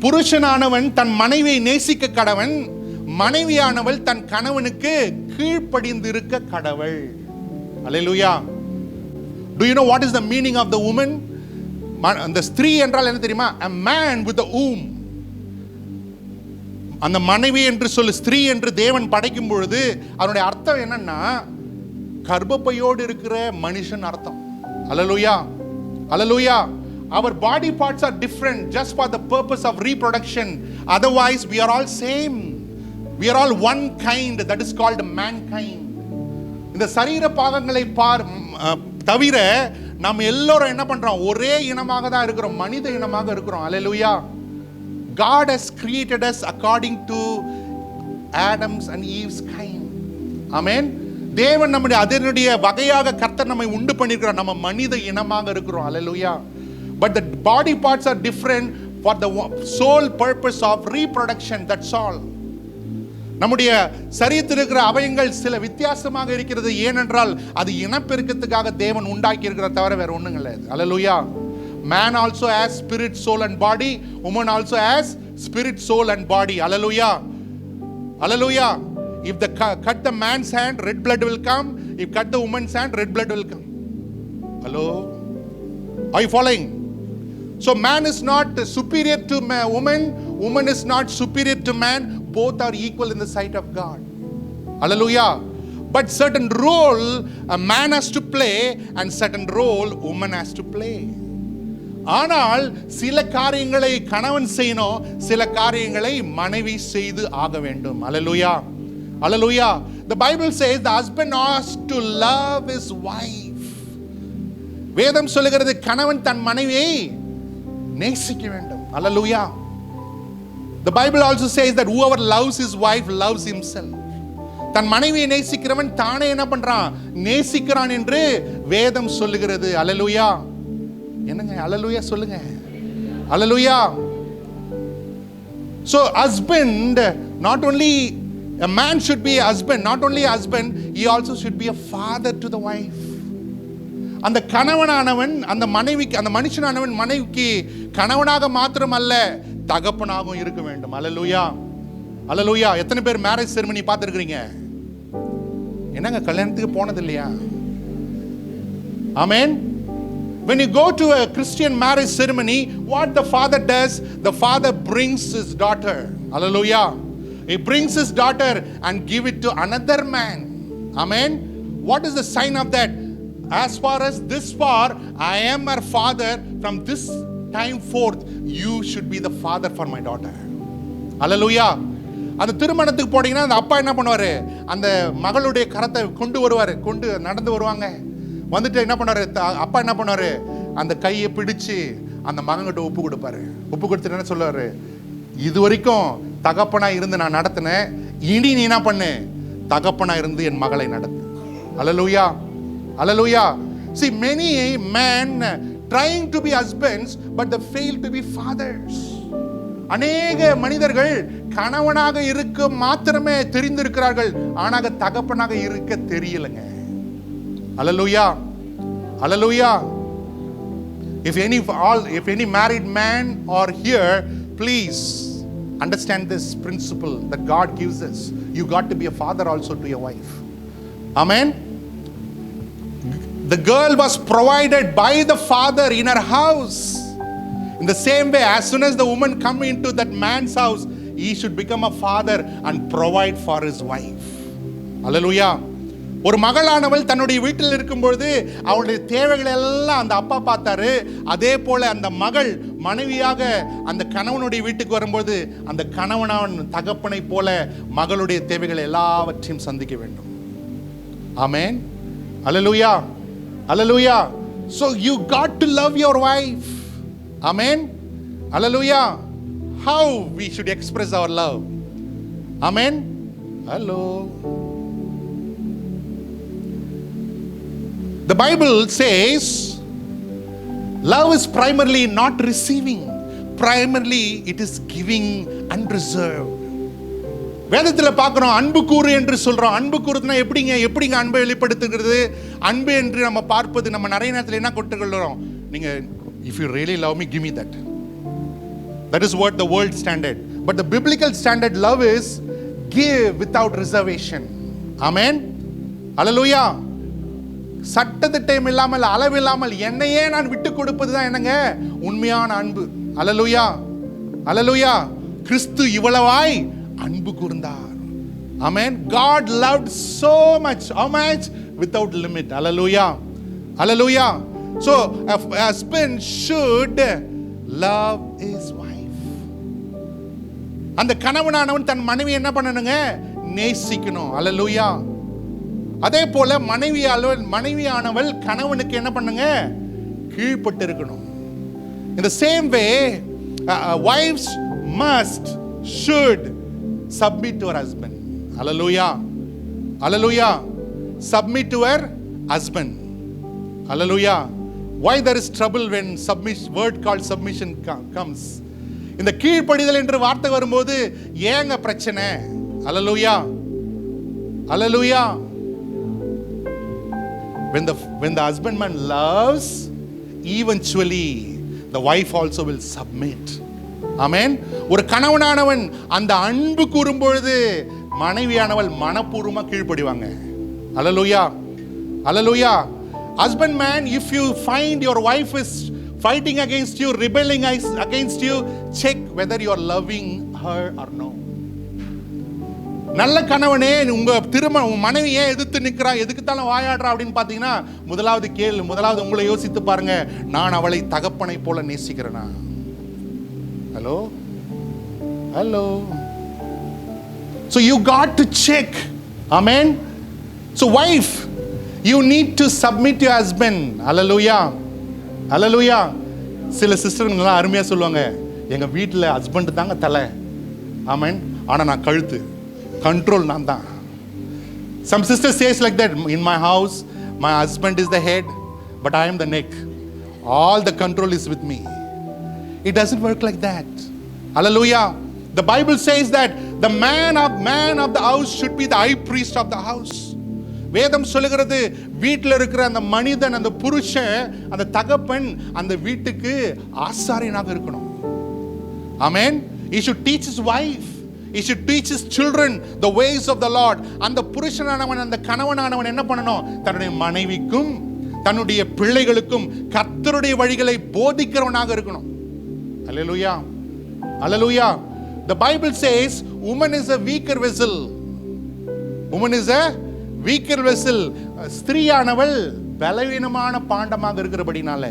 புருஷனானவன் தன் மனைவியை நேசிக்க கடவன், மனைவியானவள் தன் கணவனுக்கு கீழ்ப்படிந்து இருக்க கடவள். Hallelujah. Do you know what is the meaning of the woman? அந்த ஸ்திரீ என்றால் என்ன தெரியுமா? A man with a womb. அந்த மனைவி என்று சொல்லு ஸ்திரீ என்று தேவன் படைக்கும் பொழுது அதனுடைய அர்த்தம் என்னன்னா கர்ப்பப்பையோடு இருக்கிற மனுஷன் அர்த்தம். Hallelujah. Hallelujah. Our body parts are different just for the purpose of reproduction. Otherwise we are all same. We are all one kind, that is called mankind. இந்த சரீர பாகங்களை தவிர நாம் எல்லோரும் என்ன பண்றோம்? ஒரே இனமாக தான் இருக்கிறோம், மனித இனமாக இருக்கிறோம். Hallelujah. God has created us according to Adam's and Eve's kind. Amen. தேவன் நம்முடைய அதனுடைய வகையாக கர்த்தர் நம்மை உண்டு பண்ணியிருக்கிறார். நம்ம மனித இனமாக இருக்கிறோம். Hallelujah. But the body parts are different for the sole purpose of reproduction. That's all. நம்முடைய சரீரத்தில் இருக்கிற அவயங்கள் சில வித்தியாசமாக இருக்கிறது. ஏனென்றால் அது இனப்பெருக்கத்துக்காக தேவன் உண்டாக்கி இருக்கிற தவிர வேற ஒண்ணும் கிடையாது. Hallelujah. Man also has spirit, soul and body. Woman also has spirit, soul and body. Hallelujah. Hallelujah. If the cut the man's hand, red blood will come. If cut the woman's hand, red blood will come. Hello? Are you following? So man is not superior to woman. Woman is not superior to man. Both are equal in the sight of God. Hallelujah. But certain role a man has to play and certain role woman has to play. ஆனால் சில காரியங்களை கணவன் செய்யணும், சில காரியங்களை மனைவி செய்து ஆக வேண்டும். அல்லேலூயா, அல்லேலூயா. The Bible says the husband has to love his wife. வேதம் சொல்லுகிறது கணவன் தன் மனைவியை நேசிக்க வேண்டும். அல்லேலூயா. The Bible also says that whoever loves his wife loves himself. தன் மனைவியை நேசிக்கிறவன் தானே என்ன பண்றான்? நேசிக்கிறான் என்று வேதம் சொல்லுகிறது. அல்லேலூயா. என்னங்க அல்லேலூயா சொல்லுங்க. அல்லேலூயா. So husband, not only a man should be a husband, not only a husband, he also should be a father to the wife. அந்த கணவனானவன் அந்த மனைவிக்கு, அந்த மனுஷனானவன் மனைவிக்கு கணவனாக மாத்திரம் அல்ல, தகப்பனாகவும் இருக்க வேண்டும். அல்லேலூயா, அல்லேலூயா. எத்தனை பேர் மேரேஜ் செரிமனி பார்த்துருக்கிறீங்க? என்னங்க கல்யாணத்துக்கு போனது இல்லையா? ஆமென். When you go to a Christian marriage ceremony, what the father does, the father brings his daughter. Hallelujah. He brings his daughter and give it to another man. Amen. What is the sign of that? As far as this far, I am her father. From this time forth, you should be the father for my daughter. Hallelujah. அந்த திருமணத்துக்கு போனீங்கன்னா அந்த அப்பா என்ன பண்ணுவாரு? அந்த மகளுடைய கரத்தை கொண்டு வருவாரு, கொண்டு நடந்து வருவாங்க. வந்துட்டு என்ன பண்ணாரு? அப்பா என்ன பண்ணாரு? அந்த கையை பிடிச்சு அந்த மகன்கிட்ட ஒப்பு கொடுப்பாரு. ஒப்பு கொடுத்துட்டு என்ன சொல்லுவாரு? இது வரைக்கும் தகப்பனா இருந்து நான் நடத்தினேன், இனி நீ என்ன பண்ணு? தகப்பனா இருந்து என் மகளை நடத்து. அல்லேலூயா, அல்லேலூயா. See, many men trying to be husbands but they fail to be fathers. அநேக மனிதர்கள் கணவனாக இருக்க மாத்திரமே தெரிந்திருக்கிறார்கள், ஆனால் தகப்பனாக இருக்க தெரியலங்க. அல்லேலூயா, அல்லேலூயா. If any married man are here, please understand this principle that God gives us. You got to be a father also to your wife. Amen. The girl was provided by the father in her house. In the same way, as soon as the woman come into that man's house, he should become a father and provide for his wife. Hallelujah. ஒரு மகளானவள் தன்னுடைய வீட்டில் இருக்கும்பொழுது அவளுடைய தேவைகள் எல்லாம் அந்த அப்பா பார்த்தாரு. அதே போல அந்த மகள் மனைவியாக அந்த கணவனுடைய வீட்டுக்கு வரும்போது அந்த கணவனான் தகப்பனை போல மகளுடைய தேவைகள் எல்லாவற்றையும் சந்திக்க வேண்டும். ஆமென். அல்லேலூயா, அல்லேலூயா. So you got to love your wife. Amen. Hallelujah. How we should express our love? Amen. Hello. The Bible says love is primarily not receiving, primarily it is giving unreserved. வேதத்தில் பார்க்கிறோம் அன்பு கூறு என்று சொல்றோம். அன்பு கூறுனா எப்படிங்க அன்பை வெளிப்படுத்துகிறது? அன்பு என்று நம்ம பார்ப்பது நம்ம நிறைய நேரத்தில் என்ன கொட்டுகிறோம்? நீங்க if you really love me, give me that. That is what the world standard. But the biblical standard love is give without reservation. Amen. Hallelujah. சட்டத்திட்டம் இல்லாமல் அளவில்லாமல் என்னையே நான் விட்டு கொடுப்பது தான் என்னங்க உண்மையான அன்பு. அல்லேலூயா, அல்லேலூயா. கிறிஸ்து இவ்வளவாய் அன்பு கூர்ந்தார். Amen. God loved so much. How much? Without limit. Hallelujah, hallelujah. So a husband should love his wife. அந்த கணவனானவன் தன் மனைவி என்ன பண்ணணுங்க? நேசிக்கணும். அல்லேலூயா. அதே போல மனைவியானவள் கணவனுக்கு என்ன பண்ணுங்க? கீழ்ப்பட்டு இருக்கணும். In the same way, wives should submit to her husband. Hallelujah, hallelujah. Submit to her husband. Hallelujah. Why there is trouble when word called submission comes? இந்த கீழ்ப்படிதல் என்ற வார்த்தை வரும்போது ஏங்க பிரச்சனை? Hallelujah, hallelujah. When the husbandman loves, eventually the wife also will submit. Amen. ஒரு கணவனானவன் அந்த அன்பு கூறும்பொழுது மனைவியானவள் மனப்பூர்வமா கீழ்ப்படிவாங்க. Hallelujah, hallelujah. Husband man, if you find your wife is fighting against you, rebelling against you, check whether you are loving her or no. நல்ல கணவனே, உங்க மனைவி ஏன் எதிர்த்து நிற்கிறா, எதுக்குத்தாலும் வாயாடுறா அப்படின்னு பார்த்தீங்கன்னா, முதலாவது உங்களை யோசித்து பாருங்க, நான் அவளை தகப்பனை போல நேசிக்கிறேனா? Hello hello. So you got to check. Amen. So wife, you need to submit your husband. Hallelujah. Hallelujah. சில சிஸ்டருங்கெல்லாம் அருமையாக சொல்லுவாங்க, எங்கள் வீட்டில் ஹஸ்பண்ட் தாங்க தலை, ஆமேன், ஆனால் நான் கழுத்து, கண்ட்ரோல் நான் தான். Some sisters says like that, in my house my husband is the head but I am the neck, all the control is with me. It doesn't work like that. Hallelujah. The Bible says that the man of the house should be the high priest of the house. வேதம் சொல்லுகிறது, வீட்டில் இருக்கிற அந்த மனிதன், அந்த புருஷன், அந்த தகப்பன் அந்த வீட்டுக்கு ஆசாரியனாக இருக்கணும். ஆமென். He should teach his wife, he should teach his children the ways of the Lord. அந்த புருஷனானவன், அந்த கணவனானவன் என்ன பண்ணணும்? தன்னுடைய மனைவிக்கும் தன்னுடைய பிள்ளைகளுக்கும் கர்த்தருடைய வழிகளை போதிக்கிறவனாக இருக்கணும். Hallelujah. Hallelujah. The Bible says woman is a weaker vessel. Woman is a weaker vessel. ஸ்திரீயானவள் பலவீனமான பாண்டமாக இருக்கிறபடினால,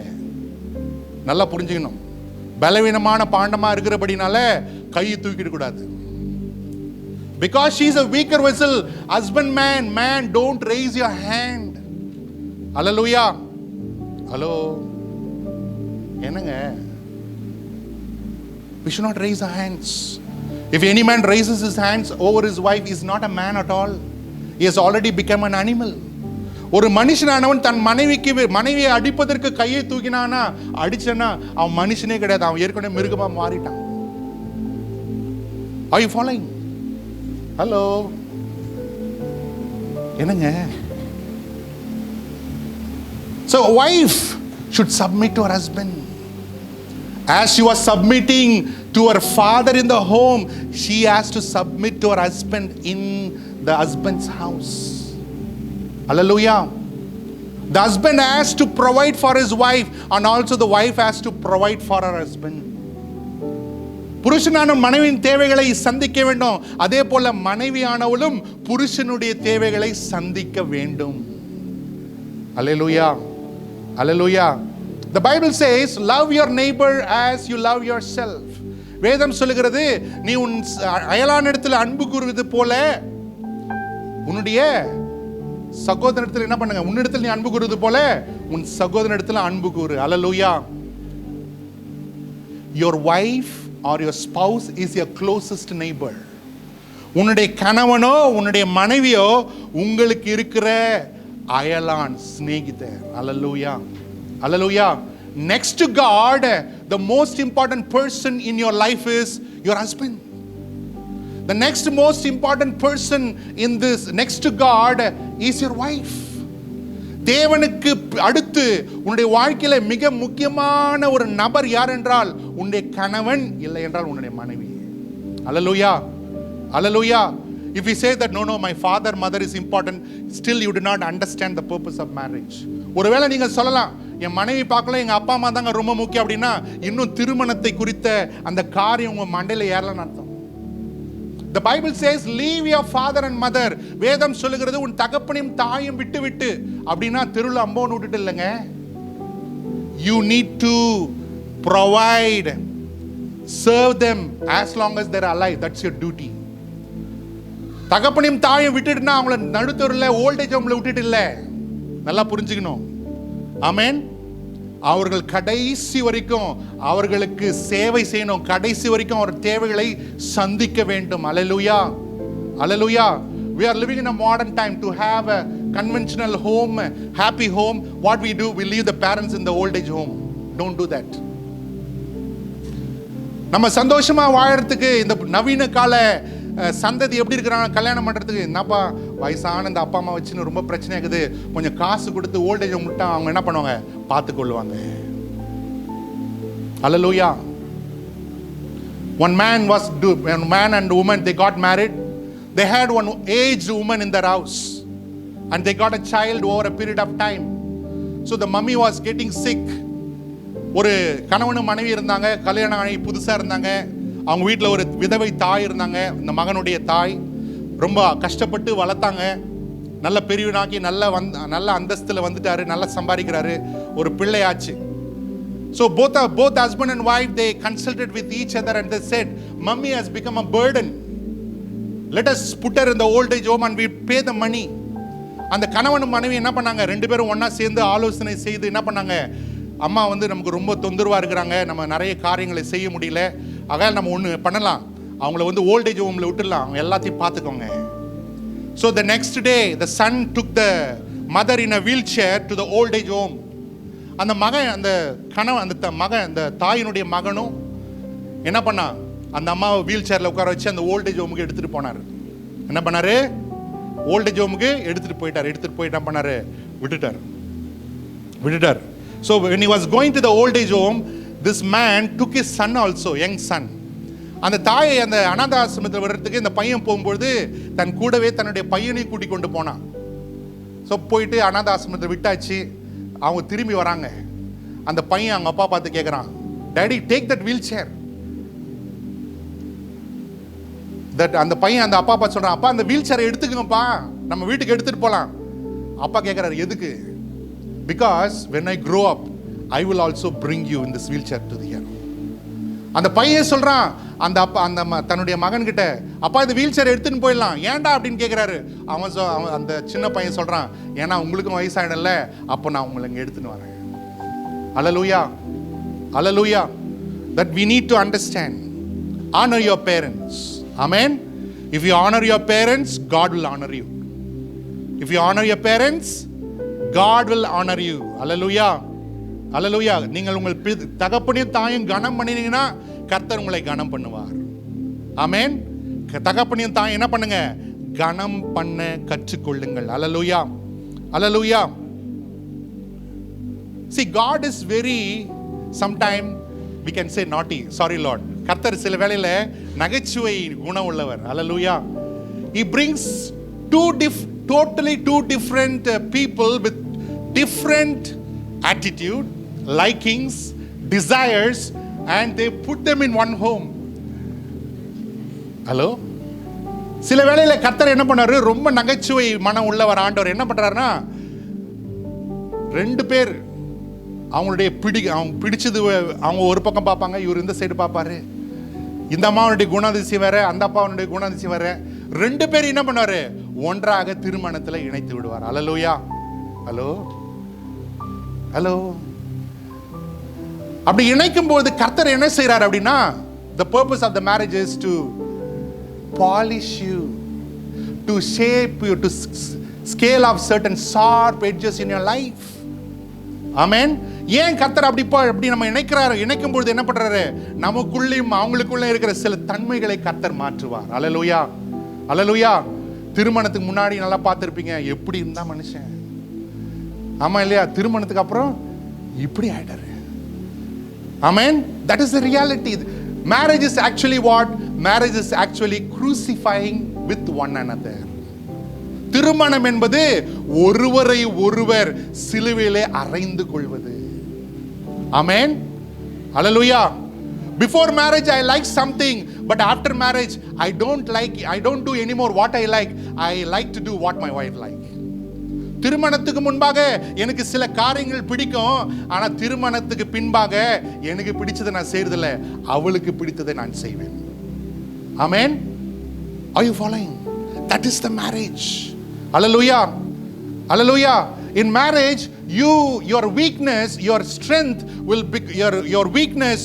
நல்லா புரிஞ்சுக்கணும், பலவீனமான பாண்டமா இருக்கிறபடினால கையை தூக்கிட கூடாது. Because she is a weaker vessel, husband man don't raise your hand. Hallelujah. Hello. என்னங்க, we should not raise our hands. If any man raises his hands over his wife, he is not a man at all. He has already become an animal. ஒரு மனுஷனானவன் தன் மனைவியை அடிப்பதற்கு கையை தூக்கினானா, அடிச்சனா, அவன் மனுஷனே கிடையாது, அவன் ஏற்கனவே மிருகமா மாறிட்டான். Are you following? Hello. என்னங்க? So a wife should submit to her husband. As she was submitting to her father in the home, she has to submit to her husband in the husband's house. Hallelujah. The husband has to provide for his wife, and also the wife has to provide for her husband. புருஷனான மனைவியின் தேவைகளை சந்திக்க வேண்டும், அதே போல மனைவியானவளும் புருஷனுடைய தேவைகளை சந்திக்க வேண்டும். Hallelujah. Hallelujah. The Bible says, love your neighbor as you love yourself. வேதம் சொல்லுகிறது, நீ உன் அயலானிடத்தில் அன்பு கூறுவது போல உன்னுடைய சகோதரனிடத்தில் என்ன பண்ணுங்க? உன்னிடத்தில் நீ அன்பு கூறுவது போல உன் சகோதரனிடத்தில் அன்பு கூறு. Hallelujah. Your wife or your spouse is your closest neighbor. உன்னுடைய கணவனோ உன்னுடைய மனைவியோ உங்களுக்கு இருக்கிற அயலான், சிநேகிதர். Hallelujah. Hallelujah. Next to God, the most important person in your life is your husband. The next most important person in this, next to God, is your wife. தேவனுக்கு அடுத்து உன்னுடைய வாழ்க்கையில மிக முக்கியமான ஒரு நபர் யார் என்றால் உன்னுடைய கணவன், இல்லை என்றால் உன்னுடைய மனைவி. Hallelujah. Hallelujah. If you say that no, my father, mother is important, still you do not understand the purpose of marriage. ஒருவேளை நீங்க சொல்லலாம், என் மனைவி பார்க்கல, எங்க அப்பா அம்மா தாங்க ரொம்ப முக்கியம் அப்படின்னா, இன்னும் திருமணத்தை குறித்த அந்த காரியம் உங்க மண்டையில ஏறலன்னு அர்த்தம். The Bible says, leave your father and mother. வேதம் சொல்லுகிறது, உன் தகப்பனையும் தாயும் விட்டு அப்படின்னா தெருவில் அம்போன்னு விட்டுட்டு இல்லைங்க. You need to provide, serve them as long as they're alive. That's your duty. தகப்பனையும் தாயும் விட்டுட்டுனா அவங்கள நடுத்தூரில் ஓல்டேஜ் ஹோம்ல விட்டுட்டு இல்லை, நல்லா புரிஞ்சுக்கணும். ஆமென். அவர்கள் கடைசி வரைக்கும் அவர்களுக்கு சேவை செய்யணும், கடைசி வரைக்கும் அவர் தேவைகளை சந்திக்க வேண்டும். Hallelujah. Hallelujah. We are living in a modern time. To have a conventional home, happy home, what we do, we leave the parents in the old age home. Don't do that. நம்ம சந்தோஷமா வாழறதுக்கு இந்த நவீன கால சந்ததி எப்படி இருக்கிறாங்க, கல்யாணம் பண்றதுக்கு, என்னப்பா வயசான இந்த அப்பா அம்மா வச்சுன்னு ரொம்ப பிரச்சனை இருக்குது, கொஞ்சம் காசு கொடுத்து ஓல்டேஜ் முட்டா அவங்க என்ன பண்ணுவாங்க, பார்த்து கொள்வாங்க. Hallelujah. One man and woman, they got married. They had one aged woman in their house and they got a child over a period of time. So the mummy was getting sick. ஒரு கணவனும் மனைவி இருந்தாங்க, கல்யாணம் ஆகி புதுசா இருந்தாங்க. அவங்க வீட்டில் ஒரு விதவை தாய் இருந்தாங்க, இந்த மகனுடைய தாய் ரொம்ப கஷ்டப்பட்டு வளர்த்தாங்க, நல்ல பெரியவனாக்கி நல்ல அந்தஸ்தில் வந்துட்டாரு, நல்லா சம்பாதிக்கிறாரு, ஒரு பிள்ளையாச்சு. So both husband and wife, they consulted with each other and they said, "Mummy has become a burden. Let us put her in the old age home and we pay the money." அந்த கணவனும் மனைவி என்ன பண்ணாங்க, ரெண்டு பேரும் ஒண்ணா சேர்ந்து ஆலோசனை செய்து என்ன பண்ணாங்க, அம்மா நமக்கு ரொம்ப தொந்தரவா இருக்கிறாங்க, நம்ம நிறைய காரியங்களை செய்ய முடியல, ஆக நம்ம ஒன்று பண்ணலாம், அவங்கள ஓல்ட் ஏஜ் ஹோம்ல விட்டுடலாம், அவங்க எல்லாத்தையும் பார்த்துக்கோங்க. So the next day the son took the mother in a wheelchair to the old age home. அந்த மகன், அந்த கணவன், அந்த மகன், அந்த தாயினுடைய மகனும் என்ன பண்ணா, அந்த அம்மாவை வீல் சேர்ல உட்கார வச்சு அந்த ஓல்டேஜ் ஹோமுக்கு எடுத்துட்டு போனார். என்ன பண்ணாரு, ஓல்டேஜ் ஹோமுக்கு எடுத்துட்டு போய் என்ன பண்ணாரு, விட்டுட்டார். So when he was going to the old age home, this man took his son also, young son. அந்த தாயை அந்த அனாதை ஆசிரமத்தில் வர்றதுக்கு இந்த பையன் போகும்போது தன் கூடவே தன்னுடைய பையனையும் கூட்டி கொண்டு போனான். ஸோ போயிட்டு அனாதை ஆசிரமத்தை விட்டாச்சு, அவங்க திரும்பி வராங்க. அந்த பையன் அவங்க அப்பா பார்த்து கேட்குறான், "daddy, take that wheelchair." அந்த பையன் அந்த அப்பா பார்த்து சொல்றான், "அப்பா, அந்த வீல் சேரை எடுத்துக்கங்கப்பா, நம்ம வீட்டுக்கு எடுத்துட்டு போகலாம்." அப்பா கேட்குறாரு, "எதுக்கு?" "Because when I grow up, I will also bring you in this wheelchair to the here." அந்த பையன் சொல்றான் அந்த அப்பா அந்த தன்னுடைய மகன் கிட்ட, "அப்பா, இந்த வீல் சேர் எடுத்துன்னு போயிடலாம்." "ஏன்டா?" அப்படின்னு கேட்குறாரு. அவன் அந்த சின்ன பையன் சொல்றான், "ஏன்னா உங்களுக்கும் வயசாயிடல, அப்போ நான் உங்களை இங்கே எடுத்துன்னு வரேன்." Hallelujah. Hallelujah. That we need to understand. Honor your parents. Amen. If you honor your parents, God will honor you. If you honor your parents, God will honor you. Hallelujah. Hallelujah. நீங்கள் உங்கள் தகப்பனையும் தாயும் கனம் பண்ணினீங்கன்னா கர்த்தர் உங்களை கனம் பண்ணுவார். ஆமென். தகப்பனையும் தாயும் என்ன பண்ணுங்க, கனம் பண்ண கற்றுக்கொள்ளுங்கள். Hallelujah. Hallelujah. See, God is very, sometime we can say naughty. Sorry Lord. கர்த்தர் சில வேளையில நகைச்சுவை குணம் உள்ளவர். Hallelujah. He brings totally two different people with different attitude, likings, desires, and they put them in one home. Hello. சில வேளையில கர்த்தர் என்ன பண்ணாரு, ரொம்ப நகைச்சுவை மனம் உள்ளவர் ஆண்டவர் என்ன பண்றாருன்னா, ரெண்டு பேர் அவங்களுடைய அவங்க பிடிச்சது அவங்க ஒரு பக்கம் பார்ப்பாங்க, இவர் இந்த சைடு பார்ப்பாரு. இந்த அம்மாவுடைய குணாதிசயம் வேற, அந்த அப்பாவுடைய குணாதிசயம் வேற. ரெண்டு பேர் என்ன பண்ணுவாரு, ஒன்றாக திருமணத்தில் இணைத்து விடுவார். அல்லேலூயா. Hello hello. அப்படி இணைக்கும் போது கர்த்தர் என்ன செய்யறாரு அப்படின்னா, the purpose of the marriage is to polish you, to shape you, to scale off certain sharp edges in your life. ஆமென். ஏன் கர்த்தர் அப்படி நம்ம இணைக்கும் பொழுது என்ன பண்றாரு, நமக்குள்ளேயும் அவங்களுக்குள்ள இருக்கிற சில தன்மைகளை கர்த்தர் மாற்றுவார். அல்லேலூயா. அல்லேலூயா. திருமணத்துக்கு முன்னாடி நல்லா பார்த்திருப்பீங்க, எப்படி இருந்தா மனுஷன், ஆமா இல்லையா? திருமணத்துக்கு அப்புறம் இப்படி ஆயிட்டாரு. ஆமென். That is the reality. Marriage is actually what? Marriage is actually crucifying with one another. திருமணம் என்பது ஒருவரை ஒருவர் சிலுவையிலே அறைந்து கொள்வது. ஆமென். Hallelujah. Before marriage I like something, but after marriage I don't do anymore what I like. I like to do what my wife like. திருமணத்துக்கு முன்பாக எனக்கு சில காரியங்கள் பிடிக்கும், ஆனா திருமணத்துக்கு பின்பாக எனக்கு பிடிச்சதை நான் செய்யறதில்ல, அவளுக்கு பிடித்ததை நான் செய்வேன். ஆமென். Are you following? That is the marriage. Hallelujah. Hallelujah. In marriage, your weakness, your strength will be your weakness,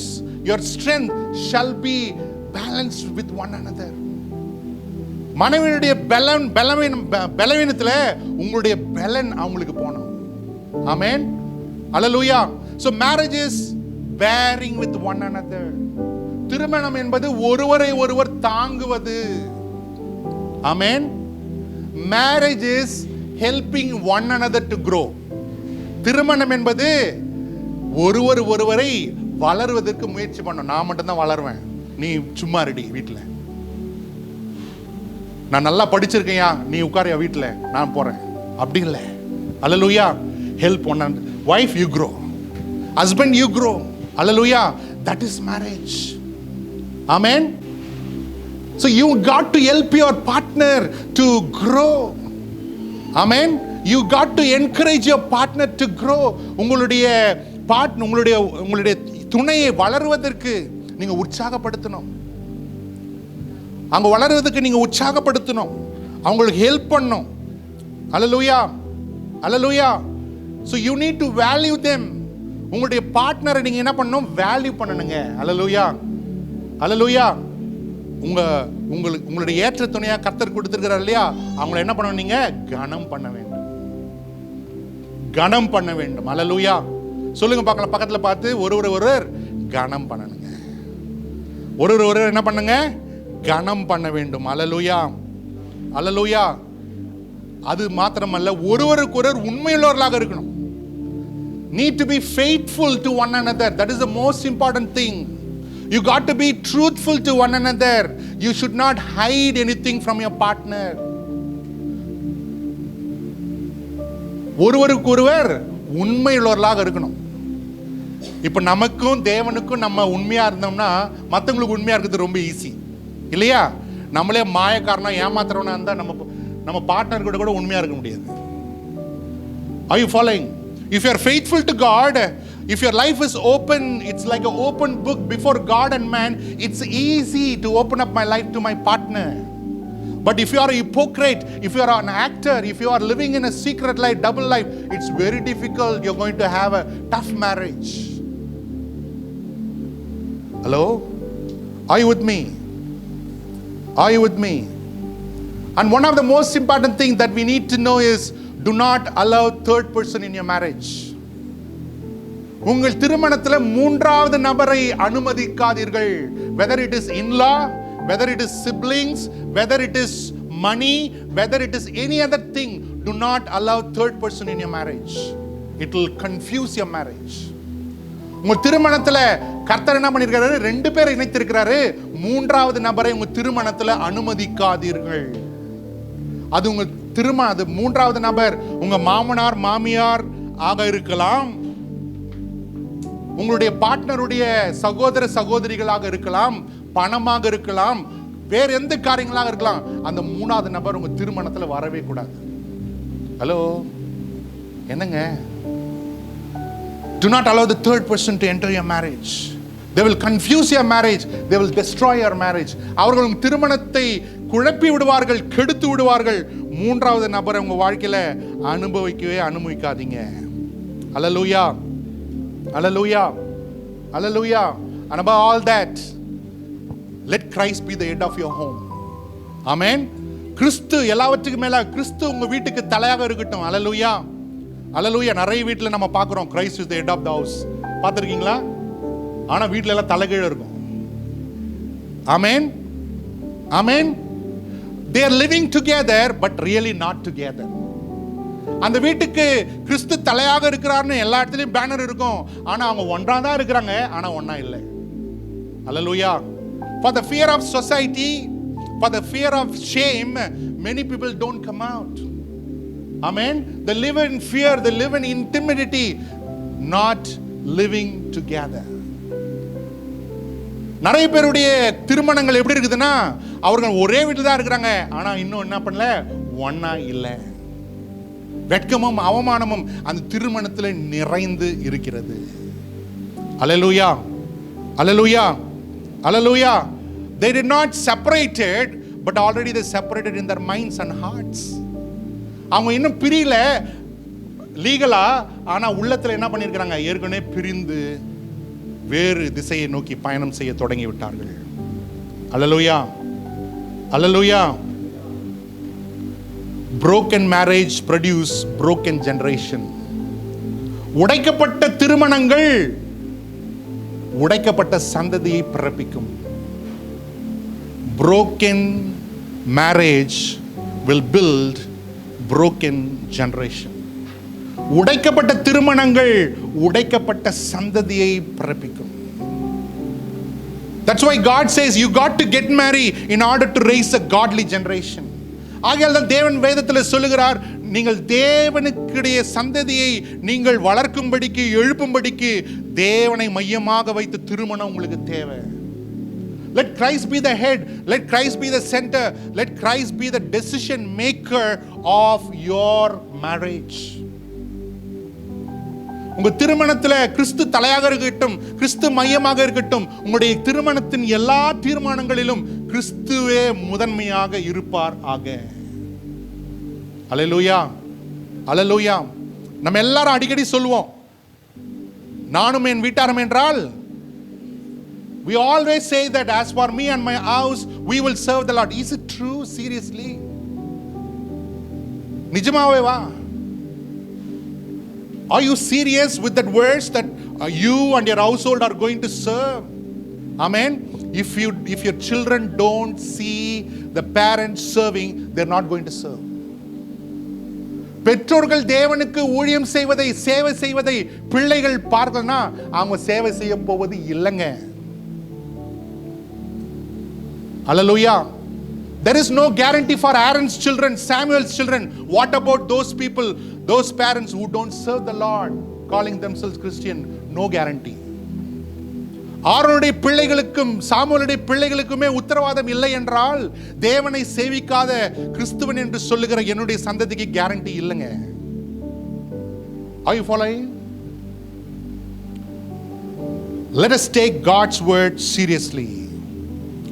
your strength shall be balanced with one another. மனைவியுடைய பலவீனத்துல உங்களுடைய பலன் அவங்களுக்கு போகணும். ஆமென். Hallelujah. So marriage is bearing with one another. திருமணம் என்பது ஒருவரை ஒருவர் தாங்குவது. ஆமென். Marriage is helping one another to grow. திருமணம் என்பது ஒருவரை வளர்வதற்கு முயற்சி பண்ணணும். நான் மட்டும் தான் வளருவேன், நீ சும்மா ரெடி வீட்டில். நான் நல்லா படிச்சிருக்கையா, நீ உட்காரியா வீட்டில், நான் போறேன், அப்படி இல்லை. Hallelujah. Help one and wife you grow, husband you grow. Hallelujah. That is marriage. Amen. So you got to help your partner to grow. Amen. You got to encourage your partner to grow. உங்களுடைய உங்களுடைய துணையை வளருவதற்கு நீங்க உற்சாகப்படுத்தணும். அவங்க வளருவதற்கு நீங்க உற்சாகப்படுத்தணும். அவங்களுக்கு help பண்ணணும். Hallelujah. Hallelujah. So you need to value them. உங்களுடைய பார்ட்னரை நீங்க என்ன பண்ணணும்? வேல்யூ பண்ணணுங்க. Hallelujah. Hallelujah. உங்களுடைய ஏற்ற துணையா கர்த்தர் கொடுத்திருக்கிறார் இல்லையா, அவங்களை என்ன பண்ணணும்? நீங்க கனம் பண்ண வேண்டும். கனம் பண்ண வேண்டும். Hallelujah. சொல்லுங்க பார்க்கலாம், பக்கத்துல பார்த்து ஒருவர் கனம் பண்ணணுங்க. ஒருவர் என்ன பண்ணுங்க? கனம் பண்ண வேண்டும். Hallelujah. Hallelujah. அது மாத்திரமல்ல, ஒருவருக்கொருவர் உண்மையுள்ளவர்களாக இருக்கணும். Need to be faithful to one another. That is the most important thing. You got to be truthful to one another. You should not hide anything from your partner. ஒருவருக்கொருவர் உண்மையுள்ளவர்களாக இருக்கணும். இப்ப நமக்கும் தேவனுக்கும் நம்ம உண்மையா இருந்தோம்னா மற்றவங்களுக்கு உண்மையா இருக்கிறது ரொம்ப ஈஸி இல்லையா? நம்மளே மாயக்காரனா ஏமாத்துறவனா இருந்தா நம்ம பார்ட்னர் கூட உண்மையா இருக்க முடியாது. Are you following? If you are faithful to God, if your life is open, it's like an open book before God and man, it's easy to open up my life to my partner. But if you are a hypocrite, if you are an actor, if you are living in a secret life, double life, it's very difficult. You're going to have a tough marriage. Hello? Are you with me? Are you with me? And one of the most important things that we need to know is, do not allow third person in your marriage. உங்கள் திருமணத்தில் மூன்றாவது நபரை அனுமதிக்காதீர்கள். Whether it is in-law, whether it is siblings, whether it is money, whether it is any other thing, do not allow third person in your marriage. It will confuse your marriage. உங்கள் திருமணத்தில் கர்த்தர் என்ன பண்ணிருக்காரு? ரெண்டு பேரை இணைத்திருக்கிறாரு. மூன்றாவது நபரை உங்கள் திருமணத்தில் அனுமதிக்காதீர்கள். அது உங்க அது மூன்றாவது நபர் உங்க மாமனார் மாமியார் ஆக இருக்கலாம், உங்களுடைய பார்ட்னருடைய சகோதர சகோதரிகளாக இருக்கலாம், பணமாக இருக்கலாம், வேற எந்த காரியங்களாக இருக்கலாம். அந்த மூணாவது நபர் உங்க திருமணத்தில் வரவே கூடாது. ஹலோ, என்னங்க? Do not allow the third person to enter your marriage. They will confuse your marriage. They will destroy your marriage. அவர்கள் உங்கள் திருமணத்தை குழப்பி விடுவார்கள், கெடுத்து விடுவார்கள். மூன்றாவது நபரை உங்க வாழ்க்கையில அனுமதிக்காதீங்க. Hallelujah. Hallelujah. Hallelujah. And above all that, let Christ be the head of your home. Amen. கிறிஸ்து எல்லாவற்றுக்கும் மேல கிறிஸ்து உங்க வீட்டுக்கு தலையாக இருக்கட்டும். Hallelujah. Hallelujah. நிறைய வீட்டில் நம்ம பார்க்கிறோம், Christ is the head of the house. பார்த்திருக்கீங்களா? ஆனா வீட்டில எல்லாம் தலைகீழ இருக்கும். Amen. Amen. They are living together but really not together. அந்த வீட்டுக்கு கிறிஸ்து தலையாக இருக்கிறார்னு எல்லா இடத்துலயும் பேனர் இருக்கும், ஆனா அவங்க ஒன்றா தான் இருக்கிறாங்க, ஆனா ஒண்ணா இல்லை. Hallelujah. For the fear of society, for the fear of shame, many people don't come out. Amen. They live in fear, they live in intimidity, not living together. நிறைய பேருடைய திருமணங்கள் எப்படி இருக்குதுன்னா, அவர்கள் ஒரே வீட்டில் தான் இருக்கிறாங்க, ஆனா இன்னும் என்ன பண்ணல, ஒண்ணா இல்லை. வெட்கமும் அவமானமும் அந்த திருமணத்தில் நிறைந்து இருக்கிறது. Hallelujah. Hallelujah. Hallelujah. They did not separated, but already they separated in their minds and hearts. அவங்க இன்னும் பிரியல லீகலா, ஆனா உள்ளத்துல என்ன பண்ணிருக்காங்க, ஏற்கனவே பிரிந்து வேறு திசையை நோக்கி பயணம் செய்ய தொடங்கி விட்டார்கள். Hallelujah. Hallelujah. Broken marriage produce broken generation. உடைக்கப்பட்ட திருமணங்கள் உடைக்கப்பட்ட சந்ததியை பிறப்பிக்கும். Broken marriage will build broken generation. உடைக்கப்பட்ட திருமணங்கள் உடைக்கப்பட்ட சந்ததியை பிறப்பிக்கும். That's why God says you got to get married in order to raise a godly generation. ஆகையால் தான் தேவன் வேதத்தில் சொல்லுகிறார், நீங்கள் தேவனுடைய சந்ததியை நீங்கள் வளர்க்கும்படிக்கு எழுப்பும்படிக்கு தேவனை மையமாக வைத்து திருமணம் உங்களுக்கு தேவை. Let Christ be the head. Let Christ be the center. Let Christ be the decision maker of your marriage. உங்க திருமணத்துல கிறிஸ்து தலையாக இருக்கட்டும், கிறிஸ்து மையமாக இருக்கட்டும். உங்களுடைய திருமணத்தின் எல்லா தீர்மானங்களிலும் கிறிஸ்துவே முதன்மையாக இருப்பார் ஆக. அல்லேலூயா, அல்லேலூயா. நம்ம எல்லாரும் அடிக்கடி சொல்லுவோம், நானும் என் வீட்டாரும் என்றால், we always say that as for me and my house we will serve the Lord. Is it true? Seriously? நிஜமாவே வா? Are you serious with that verse that you and your household are going to serve? Amen. If your children don't see the parents serving, they're not going to serve. பெற்றோர்கள் தேவனுக்கு ஊழியம் செய்வதை, சேவை செய்வதை பிள்ளைகள் பார்க்கலனா அவங்க சேவை செய்ய போவது இல்லைங்க. Hallelujah. There is no guarantee for Aaron's children, Samuel's children. What about those people, those parents who don't serve the Lord, calling themselves Christian? No guarantee. ஆரோனுடைய பிள்ளைகளுக்கும் சாமுவேலுடைய பிள்ளைகளுக்குமே உத்தரவாதம் இல்லை என்றால், தேவனை சேவிக்காத கிறிஸ்துவன் என்று சொல்லுகிற என்னுடைய சந்ததிக்கு கேரண்டி இல்லைங்க. Are you following? Let us take God's word seriously.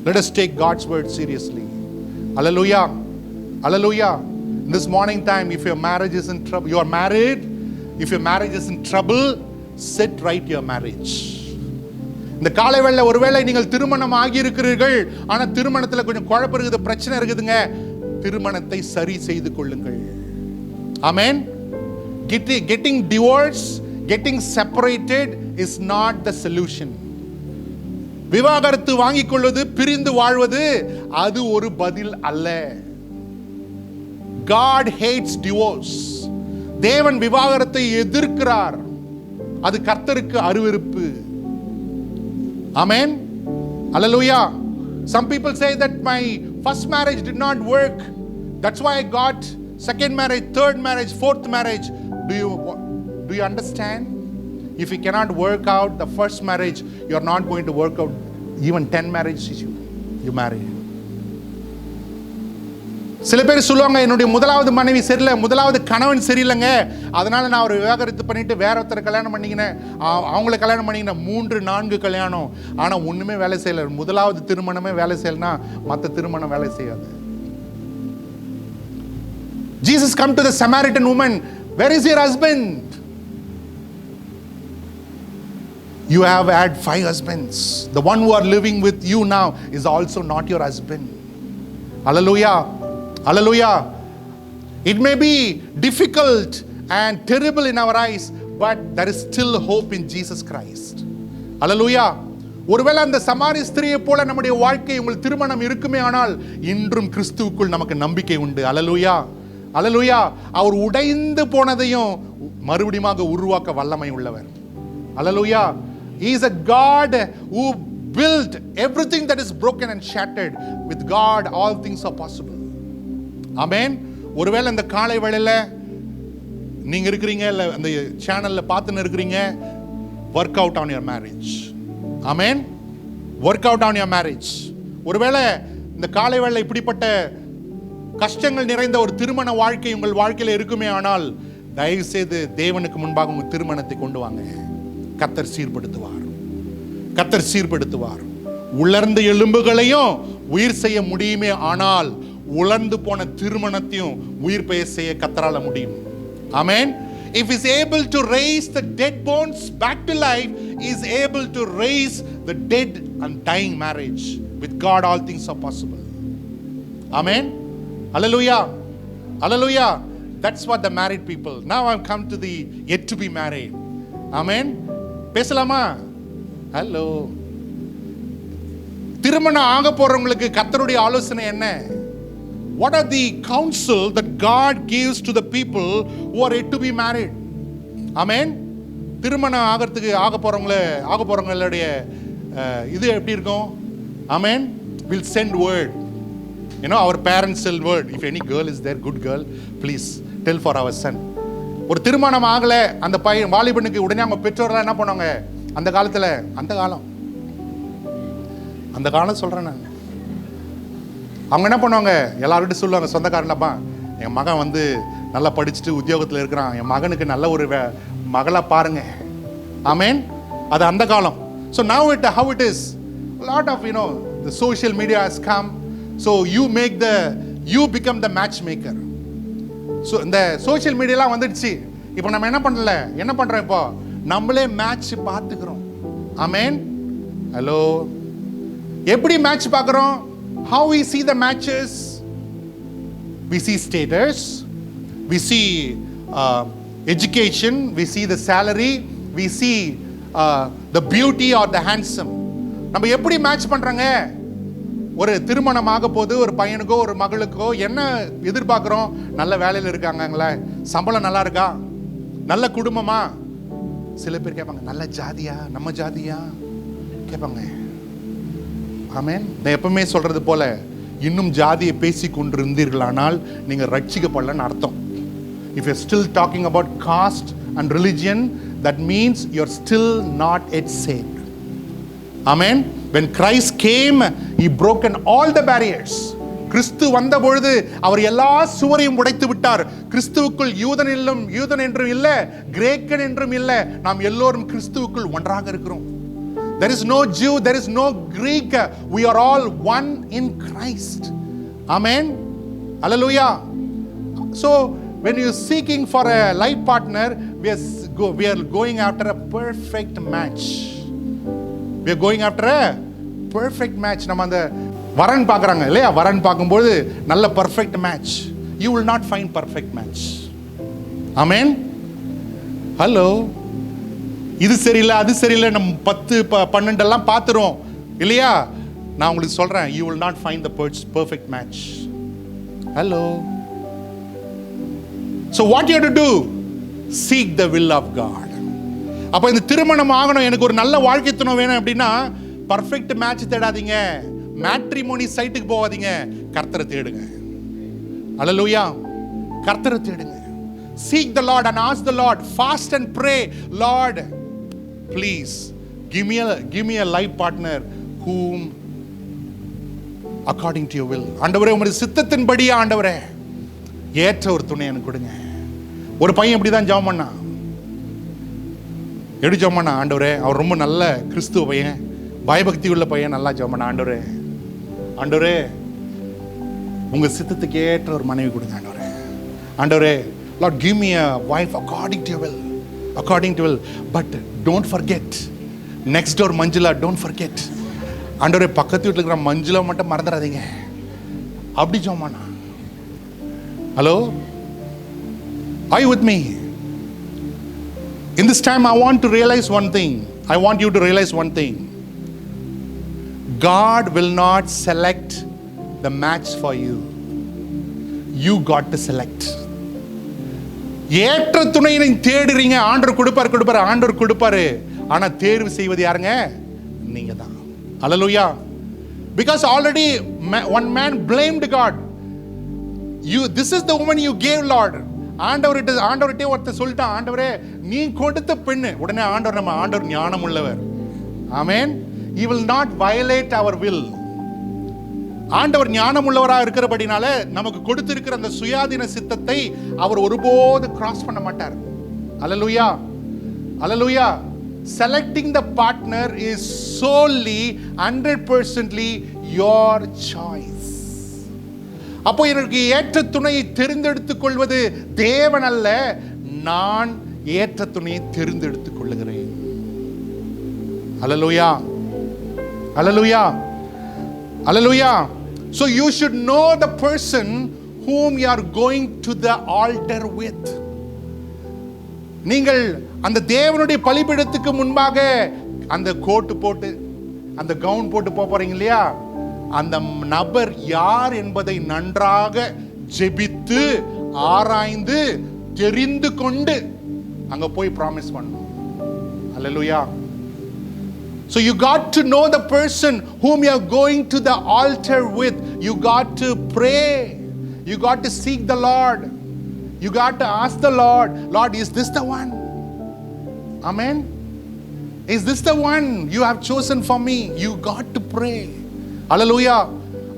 Let us take God's word seriously. Hallelujah. Hallelujah. This morning time, if your marriage is in trouble, you are married, if your marriage is in trouble, set right your marriage. இந்த காலை வேளை ஒருவேளை நீங்கள் திருமணம் ஆகி இருக்கிறீர்கள், ஆனா திருமணத்துல கொஞ்சம் குழப்பம் இருக்குது, பிரச்சனை இருக்குதுங்க, திருமணத்தை சரி செய்து கொள்ளுங்கள். ஆமென். Getting divorced, getting separated is not the solution. விவாகரத்து வாங்கிக் கொள்வது, பிரிந்து வாழ்வது, அது ஒரு பதில் அல்ல. God hates divorce. தேவன் விவாகரத்தை எதிர்க்கிறார். அது கர்த்தருக்கு அருவருப்பு. Amen. Hallelujah. Some people say that my first marriage did not work, that's why I got second marriage, third marriage, fourth marriage. Do you understand? If you cannot work out the first marriage, you are not going to work out even 10 marriages you marry. சில பேர் சொல்லுவாங்க, என்னுடைய முதலாவது மனைவி சரியில்லை, முதலாவது கணவன் சரியில்லைங்க, அதனால நான் ஒரு விவாகரத்து பண்ணிட்டு வேற ஒருத்தரை கல்யாணம் பண்ணிக்கினேன், அவங்கள கல்யாணம் பண்ணிக்கினேன், 3-4 கல்யாணம், ஆனால் ஒன்றுமே வேலை செய்யலை. முதலாவது திருமணமே வேலை செய்யலைன்னா மற்ற திருமணம் வேலை செய்யாது. Jesus come to the Samaritan woman, where is your husband? You have had 5 husbands. The one who are living with you now is also not your husband. Hallelujah. Hallelujah. It may be difficult and terrible in our eyes, but there is still hope in Jesus Christ. Hallelujah. ஒருவேளை அந்த சமாரிய ஸ்திரியை போல நம்முடைய வாழ்க்கை, உங்கள் திருமணம் இருக்குமே ஆனால், இன்றும் கிறிஸ்துவுக்குள் நமக்கு நம்பிக்கை உண்டு. Hallelujah. Hallelujah. அவர் உடைந்து போனதையும் மறுபடியும் உருவாக்க வல்லமை உள்ளவர். Hallelujah. He is a God who built everything that is broken and shattered. With God all things are possible. Amen. ஒருவேளை இந்த காலை வேளையில நீங்க இருக்கிறீங்க, இல்ல அந்த சேனல்ல பார்த்துன்னு இருக்கிறீங்க, work out on your marriage. Amen. Work out on your marriage. ஒருவேளை இந்த காலை வேளையில இப்படிப்பட்ட கஷ்டங்கள் நிறைந்த ஒரு திருமண வாழ்க்கை உங்கள் வாழ்க்கையில இருக்குமே ஆனால், தயவு செய்து தேவனுக்கு முன்பாக உங்கள் திருமணத்தை கொண்டு வாங்க. கர்த்தர் சீர்படுத்துவார். கர்த்தர் சீர்படுத்துவார். உலர்ந்த எலும்புகளையும் உயிர் செய்ய முடியுமே ஆனால், உலர்ந்து போன திருமணத்தையும் உயிர் பெயர் செய்ய கர்த்தரால முடியும். ஆமென். If he is able to raise the dead bones back to life, he is able to raise the dead and dying marriage. With God all things are possible. Amen. Hallelujah. Hallelujah. That's what the married people. Now I've come to the yet to be married. Amen. பேசலாமா? Hello. திருமணம் ஆக போறவங்களுக்கு கர்த்தருடைய ஆலோசனை என்ன? What are the counsel that God gives to the people who are yet to be married? Amen. திருமணம் ஆக போறவங்களுடைய இது எப்படி இருக்கும்? Amen. We'll send word. You know, our parents send word. If any girl is there, good girl, please tell for our son. ஒரு திருமணம் ஆகல அந்த பையன் வாலிபனுக்கு, உடனே அவங்க பெற்றோர்கள் என்ன பண்ணுவாங்க? அந்த காலத்துல, அந்த காலம் அந்த காலம் சொல்றேன் நான். அவங்க என்ன பண்ணுவாங்க, எல்லார்கிட்டும் சொல்லுவாங்க சொந்தக்காரனப்பா, என் மகன் வந்து நல்லா படிச்சுட்டு உத்தியோகத்தில் இருக்கிறான், என் மகனுக்கு நல்ல ஒரு மகளா பாருங்க. ஆமேன். அது அந்த காலம். So now how it is, a lot of the social media has come, so you become the matchmaker. So இந்த சோஷியல் மீடியாலாம் வந்துடுச்சு. இப்போ நம்ம என்ன பண்றோம், இப்போ நம்மளே மேட்ச் பார்த்துக்கிறோம். ஆமேன். ஹலோ, எப்படி மேட்ச் பார்க்குறோம்? How we see the matches? We see status, we see education, we see the salary, we see the beauty or the handsome. நம்ம எப்படி மேட்ச் பண்றாங்க? ஒரு திருமணமாக போது ஒரு பையனுக்கோ ஒரு மகளுக்கோ என்ன எதிர்பார்க்கிறோம்? நல்ல வேலையில் இருக்காங்களே, சம்பளம் நல்லா இருக்கா, நல்ல குடும்பமா. சில பேர் கேட்பாங்க, நல்ல ஜாதியா, நம்ம ஜாதியா கேட்பாங்க. ஆமென். நான் எப்பவுமே சொல்றது போல, இன்னும் ஜாதியை பேசி கொண்டிருந்தீர்களானால் நீங்க ரட்சிக்கப்படலன்னு அர்த்தம். If you're still talking about caste and religion, that means you're still not yet saved. Amen. When Christ came, he broken all the barriers. கிறிஸ்து வந்த பொழுது அவர் எல்லா சுவரையும் உடைத்து விட்டார். கிறிஸ்துவுக்குள் யூதன் என்றும் இல்லை, கிரேக்கன் என்றும் இல்லை, நாம் எல்லோரும் கிறிஸ்துவுக்குள் ஒன்றாக இருக்கிறோம். There is no Jew, there is no Greek, we are all one in Christ. Amen. Hallelujah. So when you are seeking for a life partner, we are going after a perfect match. We are going after a perfect match. நம்ம அந்த வரன் பார்க்குறாங்க இல்லையா, வரன் பார்க்கும்போது நல்ல perfect match. You will not find perfect match. Amen. Hello, இது சரியில்லை அது சரியில்லை, நம்ம 10-12 எல்லாம் பார்த்துறோம் இல்லையா. நான் உங்களுக்கு சொல்றேன், you will not find the perfect match. Hello. So what you have to do? Seek the will of God. அப்ப இந்த திருமணம் ஆகணும், எனக்கு ஒரு நல்ல வாழ்க்கை துணை வேணும் அப்படின்னா பர்ஃபெக்ட் மேட்ச் தேடாதீங்க, மேட்ரிமோனி சைட்டுக்கு போகாதீங்க, கர்த்தரை தேடுங்க. அல்லேலூயா. கர்த்தரை தேடுங்க. Seek the Lord and ask the Lord, fast and pray, Lord, please give me a life partner whom according to your will. ஆண்டவரே, உம்முடைய சித்தத்தின்படி ஆண்டவரே ஏற்ற ஒரு துணை எனக்கு கொடுங்க. ஒரு பையன் இப்படி தான் ஜெபம் பண்ணான். எப்படி ஜெபம் பண்ணான்? ஆண்டவரே, அவர் ரொம்ப நல்ல கிறிஸ்துவ பையன், பயபக்தி உள்ள பையன், நல்லா ஜெபம் பண்ணான். ஆண்டவரே உங்க சித்தத்துக்கு ஏற்ற ஒரு மனைவி கொடுங்க. ஆண்டவரே, Lord, give me a wife according to your will. But don't forget, next door Manjula, don't forget. ஆண்டவரே, பக்கத்து வீட்டில் இருக்கிற மஞ்சுளா மட்டும் மறந்துடாதீங்க. அப்படி ஜெபம். Hello, are you with me? In this time I want to realize one thing. I want you to realize one thing. God will not select the match for you. You got to select. ஏற்ற துணையை நீங்க தேடுறீங்க, ஆண்டவர் கொடுப்பாரு. ஆனா தேர்வு செய்வது யாருங்க? நீங்க தான். Hallelujah. Because already one man blamed God. This is the woman you gave, Lord. ஆண்டவர்கிட்ட ஒருத்தர் சொல்லிட்டான், ஆண்டவரே நீ கொடுத்த பெண்ணு. உடனே ஆண்டவர் ஞானம் உள்ளவர். ஆமென். He will not violate our will. ஆண்டவர் ஞானம் உள்ளவராக இருக்கிறபடினால நமக்கு கொடுத்திருக்கிற அந்த சுயாதீன சித்தத்தை அவர் ஒருபோது கிராஸ் பண்ண மாட்டார். அல்லேலூயா. அல்லேலூயா. Selecting the partner is solely 100% your choice. அப்போ எனக்கு ஏற்ற துணையை தெரிந்தெடுத்துக் கொள்வது தேவன் அல்ல, நான் ஏற்ற துணையை தெரிந்தெடுத்துக் கொள்ளுகிறேன். அல்லேலூயா. அல்லேலூயா. Hallelujah. So you should know the person whom you are going to the altar with. நீங்கள் அந்த தேவனுடைய பலிபீடத்துக்கு முன்பாக அந்த கோட் போட்டு அந்த கவுன் போட்டு போறீங்க இல்லையா, அந்த நபர் யார் என்பதை நன்றாக ஜெபித்து ஆராய்ந்து தெரிந்து கொண்டு அங்க போய் ப்ராமிஸ் பண்ணணும். Hallelujah. So you got to know the person whom you are going to the altar with. You got to pray. You got to seek the Lord. You got to ask the Lord, Lord, is this the one? Amen. Is this the one you have chosen for me? You got to pray. Hallelujah.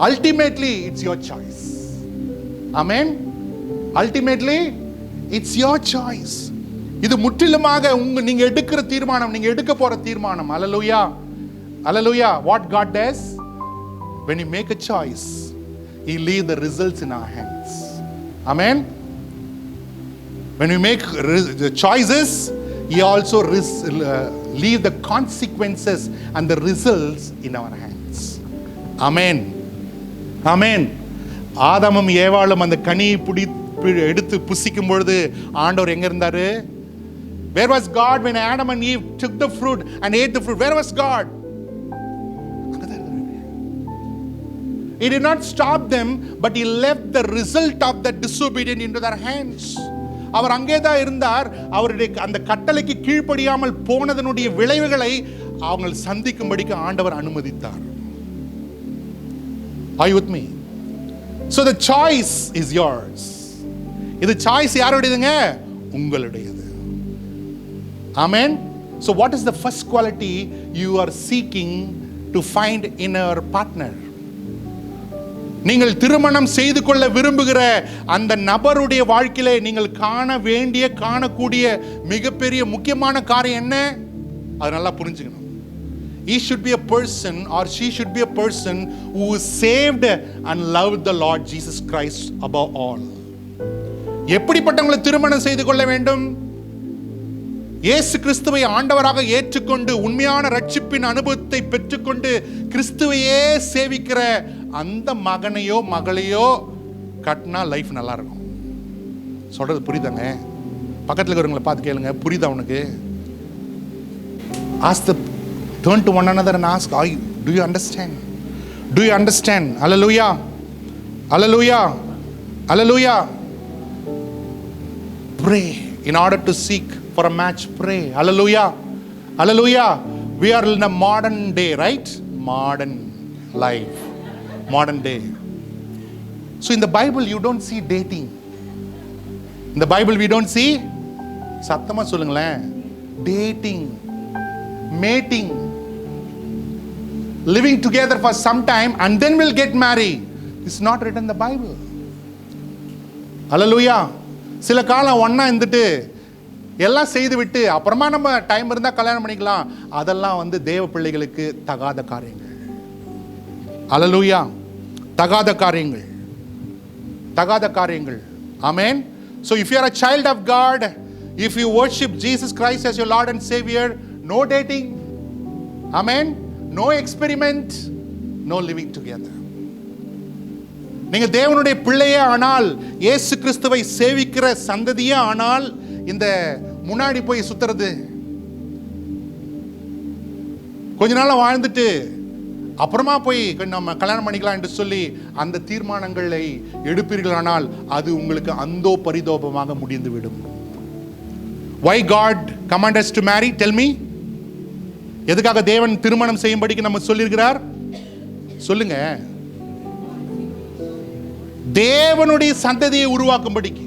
Ultimately, it's your choice. Amen. Ultimately, it's your choice. இது முற்றிலுமாக நீங்க எடுக்கிற தீர்மானம், நீங்க எடுக்க போற தீர்மானம். Hallelujah. Hallelujah. What God does, when you make a choice, He leave the results in our hands. Amen. When we make the choices, He also leave the consequences and the results in our hands. Amen. Amen. ஆதாமும் ஏவாளும் அந்த கனியை எடுத்து புசிக்கும் பொழுது ஆண்டவர் எங்க இருந்தாரு? Where was God when Adam and Eve took the fruit and ate the fruit? Where was God? He did not stop them, but He left the result of that disobedience into their hands. அவர் அங்கேதான் இருந்தார். அவருடைய அந்த கட்டளைக்கு கீழ்ப்படியாமல் போனதனுடைய விளைவுகளை அவங்க சந்திக்கும்படிக்கு ஆண்டவர் அனுமதித்தார். Are you with me? So the choice is yours. இது சாய்ஸ் யாருடையதுங்க? உங்களுடையது. Amen. So what is the first quality you are seeking to find in your partner? நீங்கள் திருமணம் செய்து கொள்ள விரும்புகிற அந்த நபருடைய வாழ்க்கையிலே நீங்கள் காணக்கூடிய மிகப்பெரிய முக்கியமான காரியம் என்ன? அது நல்லா புரிஞ்சுக்கணும். He should be a person or she should be a person who is saved and loved the Lord Jesus Christ above all. எப்படிப்பட்டவங்களை திருமணம் செய்து கொள்ள வேண்டும்? இயேசு கிறிஸ்துவை ஆண்டவராக ஏற்றுக்கொண்டு உண்மையான ரட்சிப்பின் அனுபவத்தை பெற்றுக்கொண்டு கிறிஸ்துவையே சேவிக்கிற அந்த மகனையோ மகளையோ கட்டினா லைஃப் நல்லா இருக்கும். சொல்றது புரியுதாங்க? பக்கத்தில் இருக்கிறவங்களை பார்த்து கேளுங்க, புரியுதா உனக்கு? Turn to one another and ask, do you understand? Do you understand? Hallelujah. Hallelujah. Hallelujah. Pray in order to seek for a match. Pray. Hallelujah. Hallelujah. We are in a modern day, right? Modern life. Modern day. So in the Bible you don't see dating. In the Bible we don't see சத்தமா சொல்லுங்களேன், dating, mating, living together for some time and then we'll get married. It's not written in the Bible. Hallelujah. சில காலம் ஒண்ணா இருந்துட்டு எல்லாம் செய்து விட்டு அப்புறமா நம்ம டைம் இருந்தா கல்யாணம் பண்ணிக்கலாம், அதெல்லாம் தேவ பிள்ளைகளுக்கு தகாத காரியங்கள். Hallelujah. தகாத காரியங்கள், தகாத காரியங்கள். Amen. So if you are a child of God, if you worship Jesus Christ as your Lord and Savior, no dating. Amen. No experiment, no living together. நீங்க தேவனுடைய பிள்ளையே ஆனால், இயேசு கிறிஸ்துவை சேவிக்கிற சந்ததியே ஆனால், இந்த முன்னாடி போய் சுத்துறது, கொஞ்ச நாள் வாழ்ந்துட்டு அப்புறமா போய் நம்ம கல்யாணம் பண்ணிக்கலாம் என்று சொல்லி அந்த தீர்மானங்களை எடுப்பீர்களானால் அது உங்களுக்கு அந்தோ பரிதோபமாக முடிந்துவிடும். Why God command us to marry? Tell me. எதுக்காக தேவன் திருமணம் செய்யும்படிக்கு நம்ம சொல்லியிருக்கிறார்? சொல்லுங்க. தேவனுடைய சந்ததியை உருவாக்கும்படிக்கு,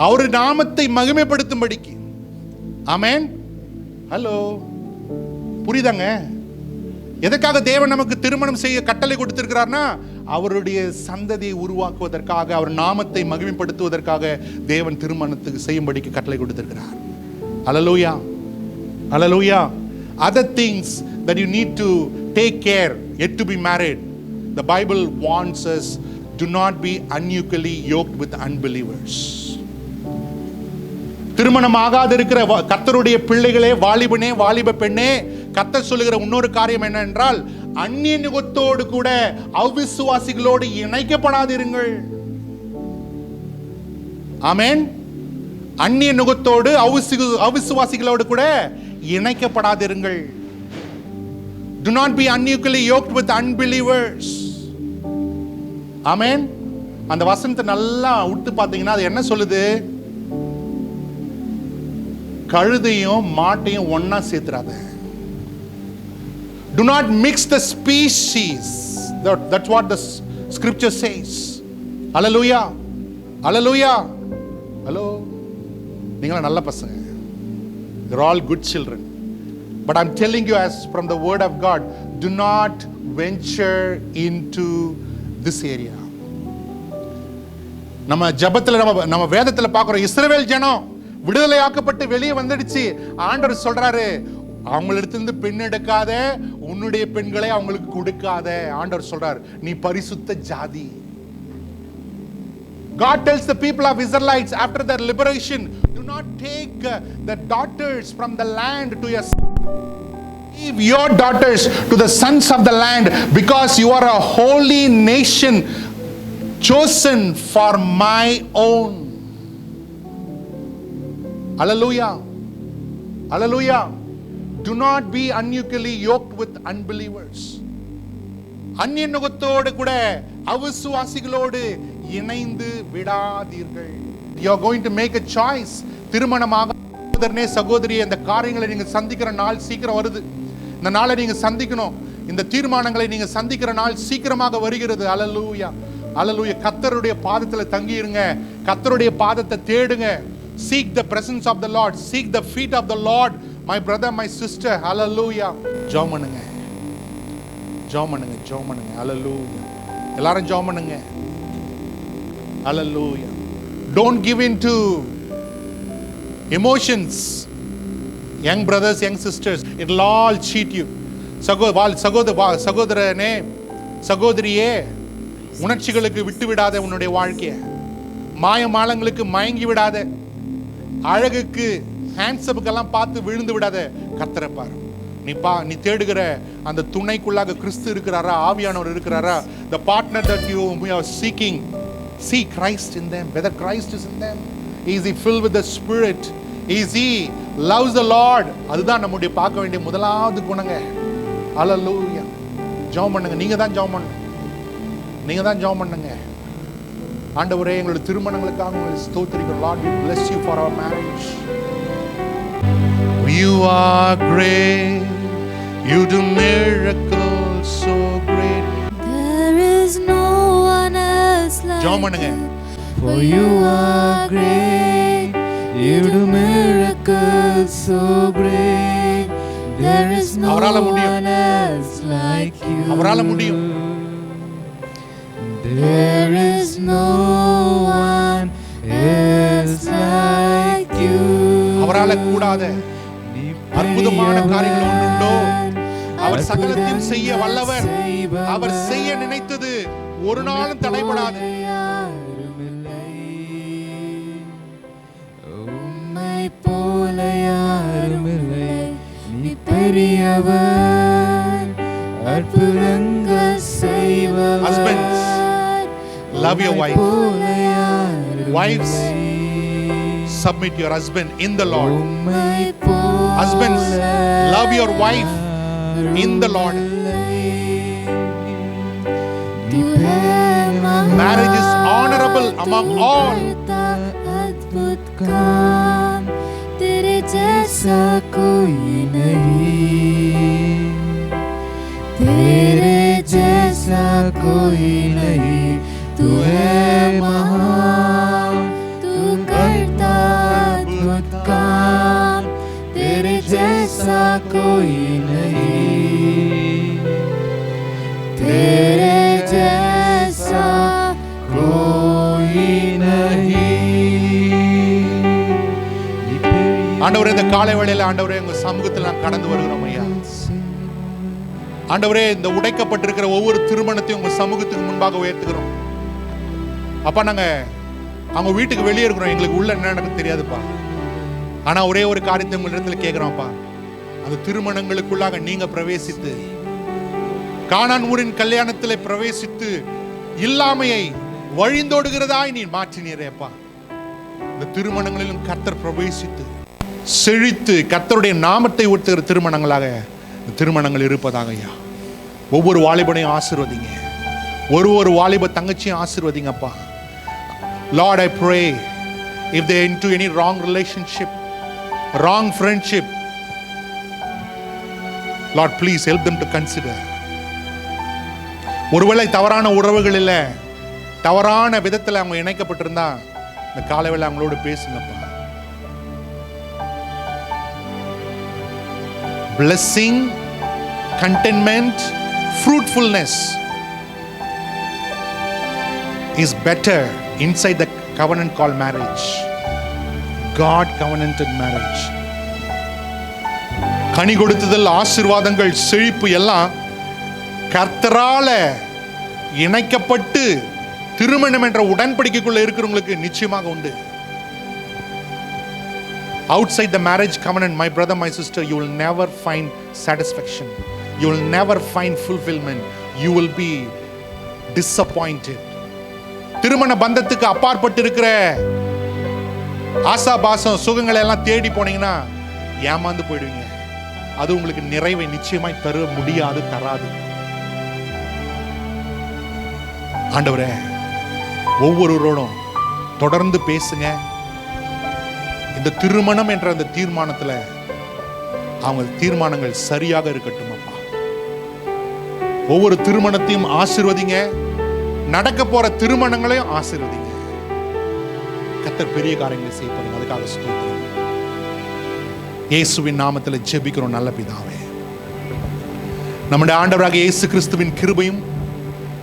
அவர் நாமத்தை மகிமைப்படுத்தும்படிக்கு. ஆமென். ஹலோ, புரியுதாங்க? எதற்காக தேவன் நமக்கு திருமணம் செய்ய கட்டளை கொடுத்திருக்கிறார்னா, அவருடைய சந்ததியை உருவாக்குவதற்காக, அவர் நாமத்தை மகிமைப்படுத்துவதற்காக தேவன் திருமணத்துக்கு செய்யும்படிக்கு கட்டளை கொடுத்திருக்கிறார். ஹல்லேலூயா. ஹல்லேலூயா. Other things that you need to take care yet to be married. The Bible warns us, do not be unequally yoked with unbelievers. திருமணம் ஆகாது இருக்கிற கர்த்தருடைய பிள்ளைகளே, வாலிபனே, வாலிப பெண்ணே, கர்த்தர் சொல்லுகிற இன்னொரு காரியம் என்ன என்றால், அந்நிய நுகத்தோடு கூட அவிசுவாசிகளோடு இணைக்கப்படாதிருங்கள். ஆமென். அந்நிய நுகத்தோடு அவிசுவாசிகளோடு கூட இணைக்கப்படாதிருங்கள். Do not be unequally yoked with unbelievers. ஆமென். அந்த வசனத்தை நல்லா உத்து பார்த்தீங்கன்னா அது என்ன சொல்லுது? கழுதையும் மாட்டையும் ஒன்னா சேர்த்துறாத. Do not mix the species. That's what the scripture says. Hallelujah. Hallelujah. Hello. நீங்களா நல்ல பசங்க. You're all good children. But I'm telling you as from the word of God, do not venture into this area. நம்ம ஜெபத்துல நம்ம வேதத்துல பார்க்கிறோம், இஸ்ரவேல் ஜனம் விடுதலையாக்கப்பட்டு வெளியே வந்துடுச்சு. ஆண்டவர் சொல்றாரு, அவங்களிடத்திலிருந்து பெண் எடுக்காத, உன்னுடைய பெண்களை அவங்களுக்கு கொடுக்காத. ஆண்டவர் சொல்றார், நீ பரிசுத்த ஜாதி. God tells the people of Israelites after their liberation, do not take the daughters from the land to your give your daughters to the sons of the land, because you are a holy nation chosen for my own. Hallelujah. Hallelujah. Do not be unequally yoked with unbelievers. அந்நிய நுகத்தோடு கூட அவிசுவாசிகளோடு இணைந்து விடாதீர்கள். You are going to make a choice. திருமணமாக சகோதரனே சகோதரியே, இந்த காரியங்களை நீங்க சந்திக்கிற நாள் சீக்கிரம் வருது. இந்த நாளை நீங்க சந்திக்கணும். இந்த தீர்மானங்களை நீங்க சந்திக்கிற நாள் சீக்கிரமாக வருகிறது. அல்லேலூயா, அல்லேலூயா. கர்த்தருடைய பாதத்துல தங்கி இருங்க. கர்த்தருடைய பாதத்தை தேடுங்க. Seek the presence of the Lord. Seek the feet of the Lord. My brother, my sister. Hallelujah. ஜெபம் பண்ணுங்க, ஜெபம் பண்ணுங்க, ஜெபம் பண்ணுங்க. Hallelujah. எல்லாரும் ஜெபம் பண்ணுங்க. Hallelujah. Don't give in to emotions. Young brothers, young sisters, it will all cheat you. சகோதரனே சகோதரியே, உணர்ச்சிகளுக்கு விட்டு விடாத உன்னுடைய வாழ்க்கைய. மாயமாலங்களுக்கு மயங்கி விடாத. அழகுக்கு ஹேண்ட்ஸப்புக்கெல்லாம் பார்த்து விழுந்து விடாத. கர்த்தரை பாரு. நீ தேடுகிற அந்த துணைக்குள்ளாக கிறிஸ்து இருக்கிறாரா, ஆவியானவர் இருக்கிறாரா? The partner that you are seeking, see Christ in them. Whether Christ is in them, is he filled with the Spirit, is he loves the Lord? அதுதான் நம்முடைய பார்க்க வேண்டிய முதலாவது குணங்க. Hallelujah. ஜெபம் பண்ணுங்க. நீங்க தான் ஜெபம் பண்ணணும். நீங்க தான் ஜெபம் பண்ணுங்க. ஆண்டவரே, எங்களுடைய திருமணங்களுக்காக உங்களை ஸ்தோத்திரிக்கிறோம். Lord, we bless you for our marriage. You are great. You do miracles so great. There is no one else like ஜெபம் பண்ணுங்க. For you are great. You do miracles so great. There is no அவரால முடியும். one else like you. அவரால முடியும். There is no one else like you. அவரால கூடாத அற்புதமான காரியங்கள் ஒன்றுண்டோ? அவர் சகலத்தையும் செய்ய வல்லவர். அவர் செய்ய நினைத்தது ஒரு நாளும் தடைபடாது. உம்மை போல யாருமில்லை. நீ பெரியவர், அற்புதங்கள் செய்பவர். Husbands, love your wife. Wives, submit your husband in the Lord. Husbands, love your wife in the Lord. Marriage is honorable among all. अद्भुत काम तेरे जैसा कोई नहीं, तेरे जैसा कोई नहीं. तू है महान, तू करता अद्भुत काम. तेरे जैसा कोई नहीं, तेरे जैसा कोई नहीं. ஆண்டவரே, இந்த காலை வேளையில ஆண்டவரே உங்க சமூகத்தில் நான் கடந்து வருகிறோம் ஐயா. ஆண்டவரே, இந்த உடைக்கப்பட்டிருக்கிற ஒவ்வொரு திருமணத்தையும் உங்க சமூகத்துக்கு முன்பாக உயர்த்துகிறோம். அப்பா, நாங்க அவங்க வீட்டுக்கு வெளியே இருக்கிறோம். எங்களுக்கு உள்ள என்ன நடக்குது தெரியாதுப்பா. ஆனா ஒரே ஒரு காரியத்தை உங்க இடத்துல கேட்கிறோம்ப்பா. அந்த திருமணங்களுக்குள்ளாக நீங்க பிரவேசித்து, கானான் ஊரின் கல்யாணத்திலே பிரவேசித்து, இல்லாமையை வழிந்தோடுகிறதாய் நீ மாற்றினீரேப்பா. இந்த திருமணங்களிலும் கர்த்தர் பிரவேசித்து செழித்து கர்த்தருடைய நாமத்தை உயர்த்துகிற திருமணங்களாக திருமணங்கள் இருப்பதாக ஐயா. ஒவ்வொரு வாலிபனையும் ஆசீர்வதிங்க. ஒரு வாலிப தங்கச்சியும் ஆசீர்வதிங்கப்பா. Lord, I pray if they into any wrong relationship, wrong friendship, Lord, please help them to consider. ஒருவேளை தவறான உறவுகளில் தவறான விதத்தில் அவங்க இணைக்கப்பட்டிருந்தா இந்த காலைவேளை அவங்களோட பேசுங்கப்பா. Blessing, contentment, fruitfulness is better inside the covenant called marriage. God covenanted marriage. கனி கொடுத்துதல், ஆசீர்வாதங்கள், செழிப்பு எல்லாம் கர்த்தரால இணைக்கப்பட்டு திருமணம் என்ற உடன்படிக்கைக்குள்ள இருக்கிறவங்களுக்கு நிச்சயமாக உண்டு. Outside the marriage covenant, my brother, my sister, you will never find satisfaction. You will never find fulfillment. You will be disappointed. திருமண பந்தத்துக்கு அப்பாற்பட்டு இருக்கிற ஆசாபாசம், சுகங்களை எல்லாம் தேடி போனீங்கன்னா ஏமாந்து போயிடுவீங்க. அது உங்களுக்கு நிறைவை நிச்சயமாய் தர முடியாது, தராது. ஆண்டவரே, ஒவ்வொருவரோடும் தொடர்ந்து பேசுங்க. இந்த திருமணம் என்ற அந்த தீர்மானத்துல அவங்க தீர்மானங்கள் சரியாக இருக்கட்டும் அப்பா. ஒவ்வொரு திருமணத்தையும் ஆசீர்வதிங்க. நடக்க போற திருமணங்களையும் ஆசீர்வதிங்க. கர்த்தர் பெரிய காரியங்களை செய்ய போறீங்க. அதுக்காக ஸ்தோத்திரம். இயேசுவின் நாமத்தில் ஜெபிக்கிறோம் நல்ல பிதாவே. நம்முடைய ஆண்டவராகிய இயேசு கிறிஸ்துவின் கிருபையும்,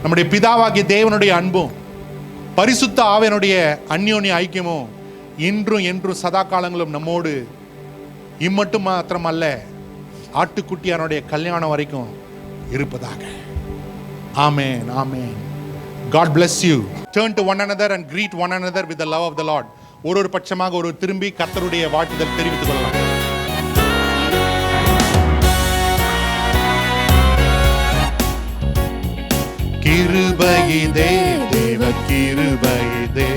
நம்முடைய பிதாவாகிய தேவனுடைய அன்பும், பரிசுத்த ஆவியானுடைய அந்யோன்ய ஐக்கியமும் இன்றும் என்றும் சதா காலங்களும் நம்மோடு இம்மட்டும் மாத்திரமல்ல, ஆட்டுக்குட்டியானுடைய கல்யாணம் வரைக்கும் இருப்பதாக. ஆமென், ஆமென். God bless you. Turn to one another and greet one another with the love of the Lord. ஒரு பட்சமாக ஒரு திரும்பி கர்த்தருடைய வாழ்த்துதல் தெரிவித்துக் கொள்ளலாம். கிருபையிதே தேவ கிருபையிதே,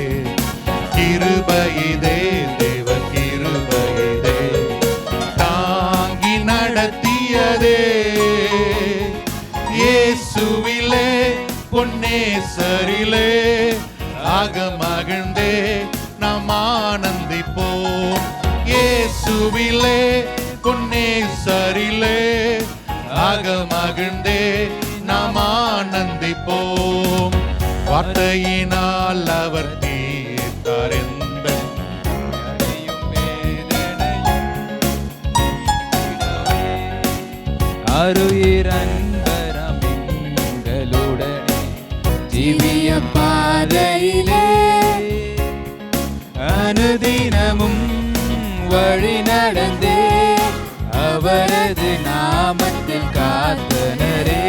கிருபையிதே தேவ கிருபையிதே, தாங்கி நடத்தியதே இயேசுவிலே பொன்னேசரிலே, அகமகிழ்ந்தே நாம் ஆனந்திப்போம். இயேசுவிலே பொன்னேசரிலே, அகமகிழ்ந்தே நாம் ஆனந்திப்போம். வார்த்தையினால் அவர் தீர்த்தார் எந்த அருயிரன்பரமிங்களுடனே ஜீவிய பாதையிலே அனுதினமும் வழி நடந்தே அவரது நாமத்தில் காத்தனரே.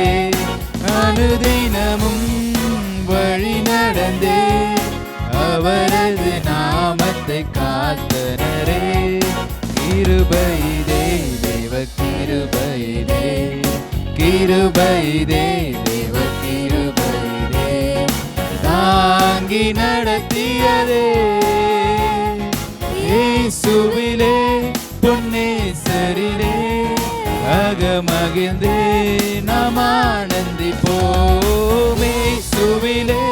அனுதினமும் வழி நடந்தே அவரது நாமத்தை காத்தனரே. கிருபையிதே தேவ கிருபையிதே, கிருபையிதே தேவ கிருபையிதே, தாங்கி நடத்தியதே இயேசுவிலே பொன்னேசரிலே, அகமகிழ்ந்தே நாம் ஆனந்திப்போம். இயேசுவிலே